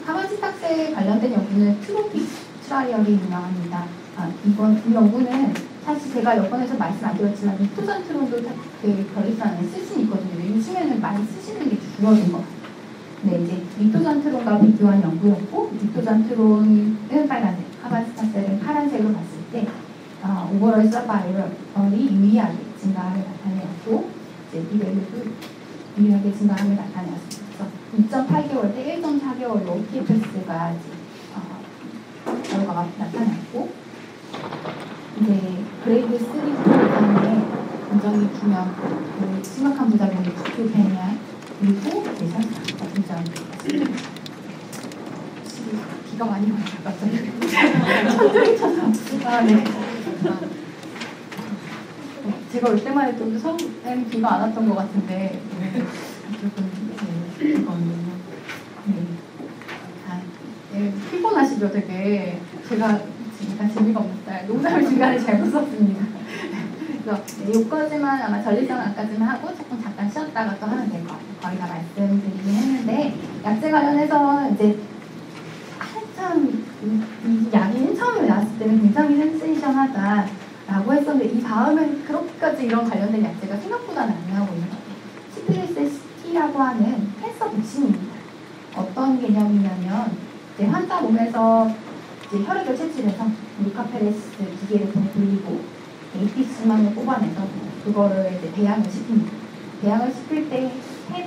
카바지탁세 관련된 연구는 트로픽 트라이얼이 유명합니다. 이 연구는 사실 제가 여권에서 말씀 안 드렸지만 리토잔트론도 결리선 안에 쓸 수는 있거든요. 요즘에는 많이 쓰시는 게 줄어든 것 같아요. 네, 이제 리토잔트론과 비교한 연구였고, 리토잔트론은 빨간색, 카바지탁세는 파란색으로 봤을 때 오버럴 서바이벌이 유의하게 증가함을 나타내었고 이제 이래도 유의하게 증가함을 나타내었습니다. 그래서 2.8개월 때 1.4개월로 PFS가 결과가 나타났고 이제 그레이드 3 이상의 굉장히 중요한 심각한 부작용이 부큐페니아 그리고 설사가 등장했습니다. 비가 많이 와요. 갑자기 천둥이 쳐서 네. 제가 올 때만 해도 서울에는 비가 안 왔던 것 같은데 조금 이거는요. 네. 피곤하시죠, 되게. 제가 재미가 없다. 농담을 중간에 잘못 썼습니다. 그래서 여기까지만 아마 전리성 안까지만 하고 조금 잠깐 쉬었다가 또 하면 될 것 같아요. 거의 다 말씀드리긴 했는데 약제 관련해서 이제 한참 이 약이 처음에 나왔을 때는 굉장히 센세이션하다라고 했었는데 이 다음엔 그렇게까지 이런 관련된 약제가 생각보다는 안 나오고 있는 것 같아요. 시필리스 T라고 하는 캔서 백신입니다. 어떤 개념이냐면 이제 환자 몸에서 이제 혈액을 채취해서 루카페레스 기계를 돌리고 APC만을 뽑아내서 그거를 이제 배양을 시킵니다. 배양을 시킬 때 펩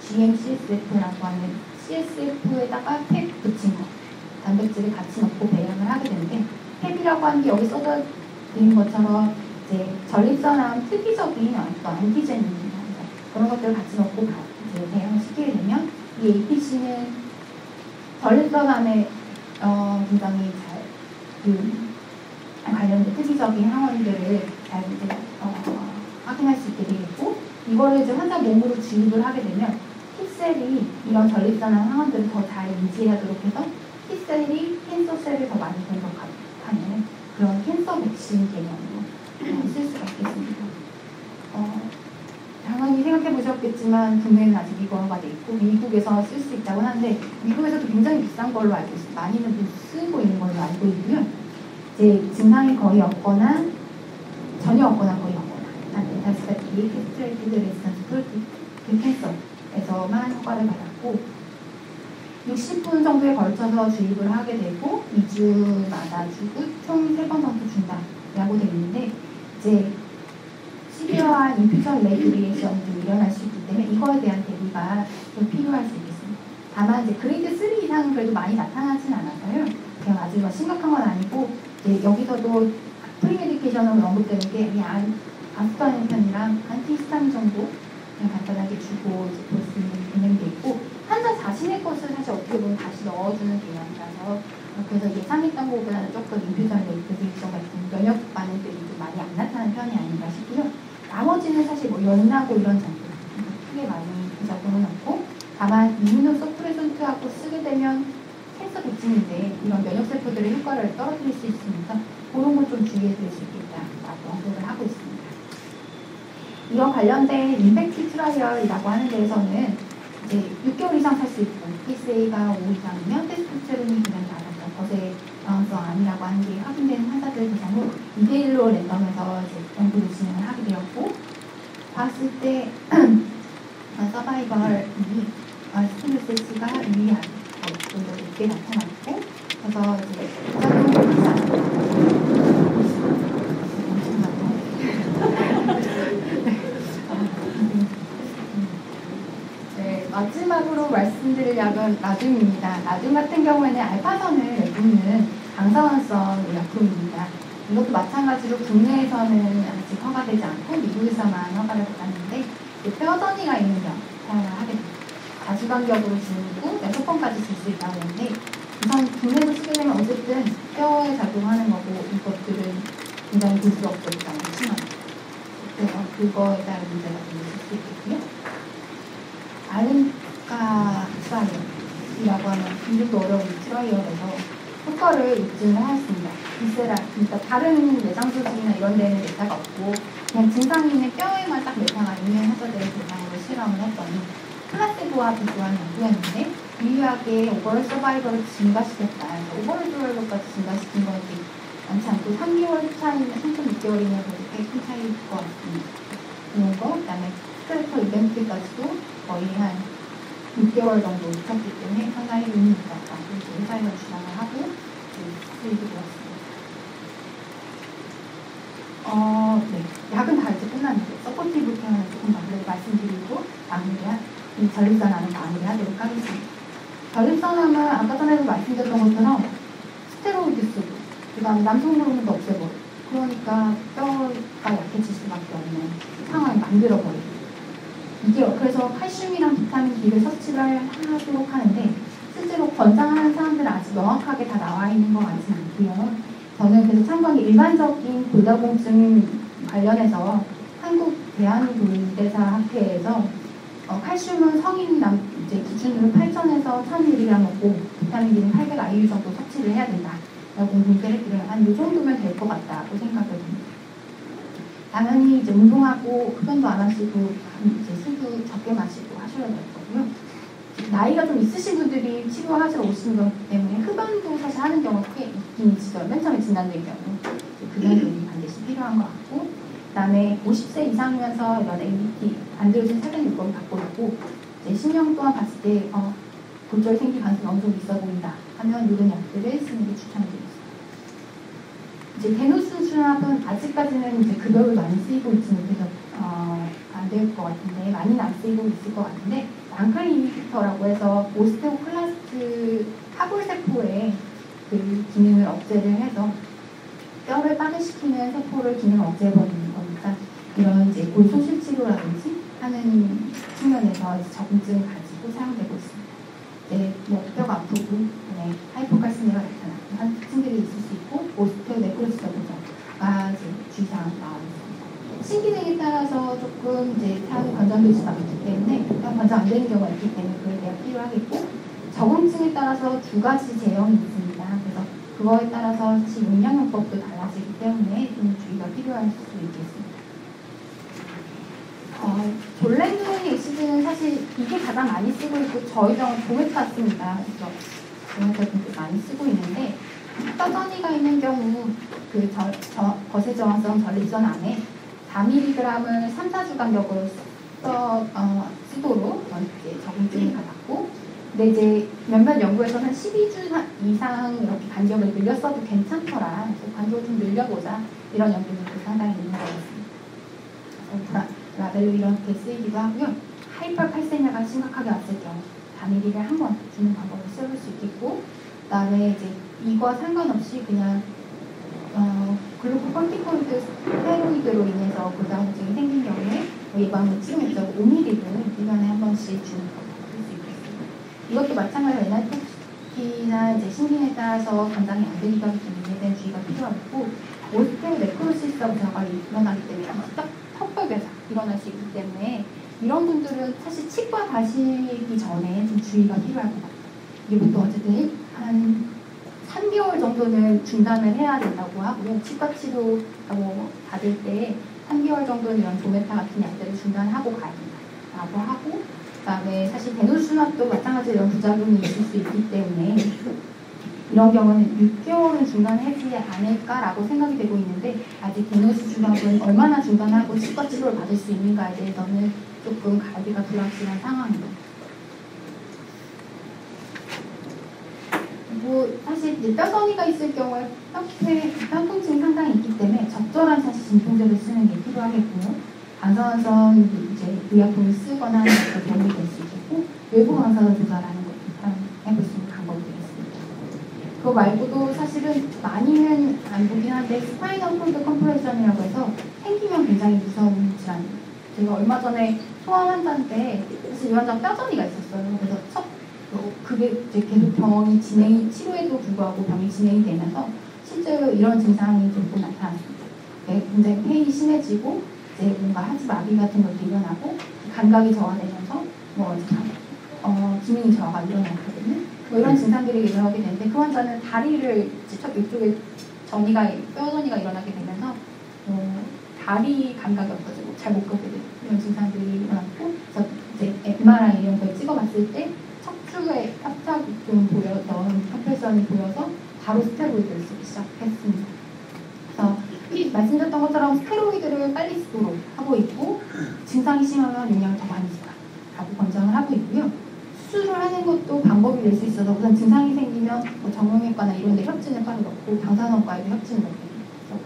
GM-CSF라고 하는 CSF에다가 펩 붙인 거 단백질을 같이 넣고 배양을 하게 되는데 펩이라고 하는 게 여기 써져 있는 것처럼 이제 전립선암 특이적인 어떤 안티젠입니다. 그런 것들을 같이 넣고 이제 배양을 시키게 되면 이 APC는 전립선암에 굉장히 관련된 특이적인 항원들을 잘 이제 확인할 수 있게 되겠고 이거를 이제 환자 몸으로 주입을 하게 되면 T셀이 이런 전립선암 항원들을 더 잘 인지하도록 해서 T셀이 캔서셀을 더 많이 분석하는 그런 캔서 백신 개념으로 쓸 수가 있겠습니다. 당연히 생각해 보셨겠지만 국내는 아직 미국어가 돼 있고 미국에서 쓸 수 있다고 하는데 미국에서도 굉장히 비싼 걸로 알고 있습니다. 많이는 못 쓰고 있는 걸로 알고 있고요. 이제 증상이 거의 없거나 전혀 없거나 거의 없거나 메타스타틱 캐스트레이티드 레지던스 프로스테이트 캔서에서만 허가를 받았고 60분 정도에 걸쳐서 주입을 하게 되고 2주마다 주고 총 3번 정도 준다라고 되어 있는데 이제 시비어한 인퓨전 레귤레이션도 일어날 수 있기 때문에 이거에 대한 대비가 좀 필요할 수 있겠습니다. 다만 이제 그레이드 3 이상은 그래도 많이 나타나진 않아서요. 그냥 아주 심각한 건 아니고 이제 여기서도 프리메디케이션으로 언급되는 게 그냥 아스파린탄이랑 안티히스타민 정도 그냥 간단하게 주고 이제 볼 수 있는 개념도 있고 환자 자신의 것을 사실 어떻게 보면 다시 넣어주는 개념이라서 그래서 예상했던 것보다는 조금 인퓨전 레귤레이션 같은 면역 반응들이 좀 많이 안 나타나는 편이 아닌가 싶고요. 나머지는 사실 뭐 열나고 이런 정도 크게 많이 작용은 없고 다만 이뮤노소프레센트하고 쓰게 되면 캔서 백신인데 이런 면역세포들의 효과를 떨어뜨릴 수 있으니까 그런 걸 좀 주의해 드릴 수 있겠다라고 언급을 하고 있습니다. 이와 관련된 임팩트 트라이얼이라고 하는 데에서는 이제 6개월 이상 살 수 있고 PSA가 5 이상이면 테스토스테론이 그냥 낮았던 거세 방향성 암이라고 하는 게 확인되는 환자들 대상으로 2대1로 랜덤에서 이제 연구를 진행을 하게 되었고 봤을 때 서바이벌이 스티무스가 유의한 정도 높게 나타났고 그래서 이제 부작용을 하지 않고 마지막으로 말씀드릴 약은 나듐입니다. 나듐 같은 경우에는 알파선을 내뿜는 강성원성 약품입니다. 이것도 마찬가지로 국내에서는 아직 허가되지 않고 미국에서만 허가를 받았는데 뼈전이가 있는 병 사용을 하게 됩니다. 가시간격으로 주고 6번까지 줄 수 있다고 하는데 우선 국내에서 쓰게 되면 어쨌든 뼈에 작용하는 거고 이것들은 굉장히 부스럽고 너무 심합니다. 그래서 그거에 따른 문제가 좀 있을 수 있겠고요. 알렌카 트라이얼이라고 하는 이름도 어려운 트라이얼에서 효과를 입증을 하였습니다. 그러니까 다른 내장 조직이나 이런 데는 메타가 없고 그냥 증상이 있는 뼈에만 딱 메타가 있는 환자들을 대상으로 실험을 했더니 플라세보와 비교한 연구였는데 유의하게 오버럴 서바이벌을 증가시켰다. 오버럴 서바이벌까지 증가시킨 것이 많지 않고 3개월 차이나 3.6개월이나 그렇게 큰 차이일 것 같습니다. 그런 거, 그 다음에 스크래퍼 이벤트까지도 거의 한 6개월 정도 있었기 때문에 상당히 의미 있었다. 그래서 회사에서 주장을 하고 수익이 되었습니다. 네. 약은 다 이제 끝났는데 서포티브 케어는 조금 더 말씀드리고 이 전립선암은 마무리하도록 하겠습니다. 전립선암은 아까 전에도 말씀드렸던 것처럼 스테로이드 쓰고 그다음에 남성 호르몬도 없애버리고 그러니까 뼈가 약해질 수밖에 없는 상황을 만들어버리고 이게 그래서 칼슘이랑 비타민 D를 섭취를 하도록 하는데 실제로 권장하는 사람들은 아직 명확하게 다 나와 있는 것 같지는 않고요. 저는 그래서 참고하기 일반적인 골다공증 관련해서 한국 대한골대사 학회에서 칼슘은 성인 이제 기준으로 8,000에서 1,000mg 먹고 비타민 D는 800 IU 정도 섭취를 해야 된다. 라고 공개를 드려요. 한 이 정도면 될 것 같다고 생각을 합니다. 당연히 이제 운동하고 흡연도 안 하시고 이제 술도 적게 마시고 하셔야 될 거고요. 나이가 좀 있으신 분들이 치료하시러 오시는 거기 때문에 흡연도 사실 하는 경우가 꽤 있긴 있어요. 맨 처음에 진단된 경우 금연도 반드시 필요한 것 같고 그다음에 50세 이상이면서 이런 ABT 안드로젠 사전 요법을 갖고 있고 이제 10년 동안 봤을 때 골절이 생길 가능성이 어느 정도 있어 보인다 하면 이런 약들을 쓰는 게 추천드립니다. 이제 데노스순합은 아직까지는 이제 급여를 많이 쓰이고 있지 못해서 안 될 것 같은데 많이는 안 쓰이고 있을 것 같은데 앙클 이니비터라고 해서 오스테오클라스트 파골세포의 그 기능을 억제를 해서 뼈를 빠르시키는 세포를 기능을 억제해버리는 거니까 이런 이제 골소실 치료라든지 하는 측면에서 이제 적응증을 가지고 사용되고 있습니다. 네, 뭐 뼈가 아프고 네, 하이포칼시미아가 나타나는 특징들이 있을 수 있고 오스테오네크로시스 보정가 주의사항이 나와 있습니다. 신기능에 따라서 조금 이제 사용이 권장될 수가 있기 때문에 권장 안 되는 경우가 있기 때문에 그걸 내가 필요하겠고 적응증에 따라서 두 가지 제형이 있습니다. 그래서 그거에 따라서 용량요법도 달라지기 때문에 좀 주의가 필요할 수 있겠습니다. 졸랭 엑시드는 사실 이게 가장 많이 쓰고 있고 저희 병원 도메타스입니다. 그래서 도메타스도 많이 쓰고 있는데 뼈전이가 있는 경우 그 거세 저항성 전립선 안에 4mg을 3, 4주 간격으로 쓰도록 이제 적응증을 받았고 근데 이제 몇몇 연구에서는 12주 이상 이렇게 간격을 늘렸어도 괜찮더라. 그래서 간격을 좀 늘려보자 이런 연구들도 상당히 있는 것 같습니다. 라벨로 이렇게 쓰이기도 하고요. 하이퍼칼세미아가 심각하게 왔을 경우 4mg를 한 번 주는 방법을 써볼 수 있겠고 그다음에 이제 이거와 상관없이 그냥 글루코콜티코이드 스테로이드로 인해서 골다공증이 생긴 경우에 예방을 치료했죠. 5mg를 1년에 한 번씩 주는 방법을 쓸 수 있겠습니다. 이것도 마찬가지로 NR-토키나 이제 신진에 따라서 권장이 안 되기도 하기 때문에 대한 주의가 필요하고 오스테오네크로시스가 일어나기 때문에 턱벽에서 일어날 수 있기 때문에 이런 분들은 사실 치과 가시기 전에 좀 주의가 필요할 것 같아요. 이게 보통 어쨌든 한 3개월 정도는 중단을 해야 된다고 하고요. 치과 치료라고 받을 때 3개월 정도는 이런 도메타 같은 약들을 중단하고 가야 된다라고 하고 그다음에 사실 데노순합도 마찬가지로 이런 부작용이 있을 수 있기 때문에 이런 경우는 6개월은 중단하지 않을까라고 생각이 되고 있는데 아직 데노순합은 얼마나 중단하고 치과 치료를 받을 수 있는가에 대해서는 조금 가기가 불확실한 상황입니다. 사실 이제 뼈저리가 있을 경우에 뼈 통증이 상당히 있기 때문에 적절한 사실 진통제를 쓰는 게 필요하겠고요. 방사선 이제 의약품을 쓰거나 하는 것도 도움이 될 수 있겠고 외부 방사선 조절하는 것도 해볼 수 있는 방법이 되겠습니다. 그거 말고도 사실은 많이는 안 보긴 한데 스파이널 콜드 컴프레션이라고 해서 생기면 굉장히 무서운 질환입니다. 제가 얼마 전에 소아 환자인데 사실 이 환자가 뼈저리가 있었어요. 그래서 그게 이제 계속 병이 치료에도 불구하고 병이 진행이 되면서 실제로 이런 증상이 조금 나타났습니다. 굉장히 페인이 심해지고 이제 뭔가 하지 마비 같은 것도 일어나고 감각이 저하되면서 기능이 저하가 일어났거든요. 이런 증상들이 일어나게 되는데 그 환자는 다리를 이쪽에 뼈전이가 일어나게 되면서 다리 감각이 없어지고 잘 못 걷게 되는 이런 증상들이 일어났고 그래서 이제 MRI 이런 걸 찍어봤을 때 척추에 협착이 좀 보여서 컴프레션이 보여서 바로 스테로이드를 쓰기 시작했습니다. 그래서 말씀드렸던 것처럼 스테로이드를 빨리 쓰도록 하고 있고 증상이 심하면 용량을 더 많이 쓰라고 권장을 하고 있고요. 수술을 하는 것도 방법이 될 수 있어서 우선 증상이 생기면 정형외과나 이런 데 협진을 빨리 넣고 방사선과에도 협진을 넣고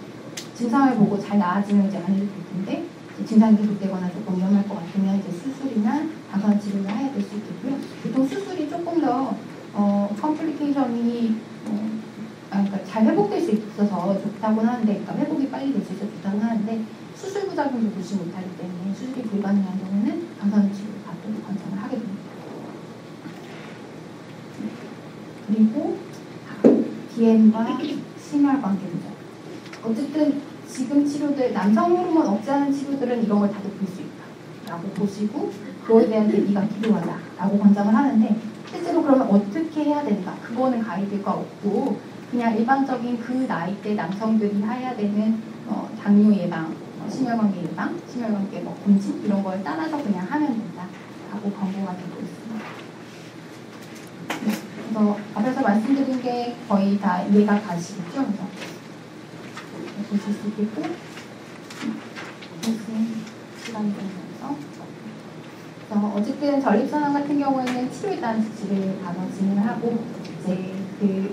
증상을 보고 잘 나아지는지 않을 텐데 증상이 계속되거나 조금 위험할 것 같으면 이제 수술이나 방사선 치료를 해야 될 수 있겠고요. 보통 수술이 조금 더 컴플리케이션이 그러니까 잘 회복될 수 있어서 좋다고는 하는데, 그러니까 회복이 빨리 될 수 있어서 좋다고 하는데 수술 부작용도 무시 못하기 때문에 수술이 불가능한 경우는 방사선 치료를 받도록 권장을 하게 됩니다. 그리고 DM과 심혈관계 부작. 어쨌든 지금 치료들, 남성 호르몬 억제하는 치료들은 이런 걸 다 높일 수 있다라고 보시고 그거에 대한 대비가 필요하다라고 권장을 하는데, 실제로 그러면 어떻게 해야 된다? 그거는 가이드가 없고 그냥 일반적인 그 나이대 남성들이 해야 되는 당뇨 예방, 심혈관계 예방, 심혈관계 검진 이런 걸 따라서 그냥 하면 된다라고 권고가 되고 있습니다. 그래서 앞에서 말씀드린 게 거의 다 이해가 가시겠죠? 그래서 보실 수 있겠고, 시간이 되면서 어쨌든 전립선암 같은 경우에는 치료에 따른 지지를 바로 진행을 하고 이제 그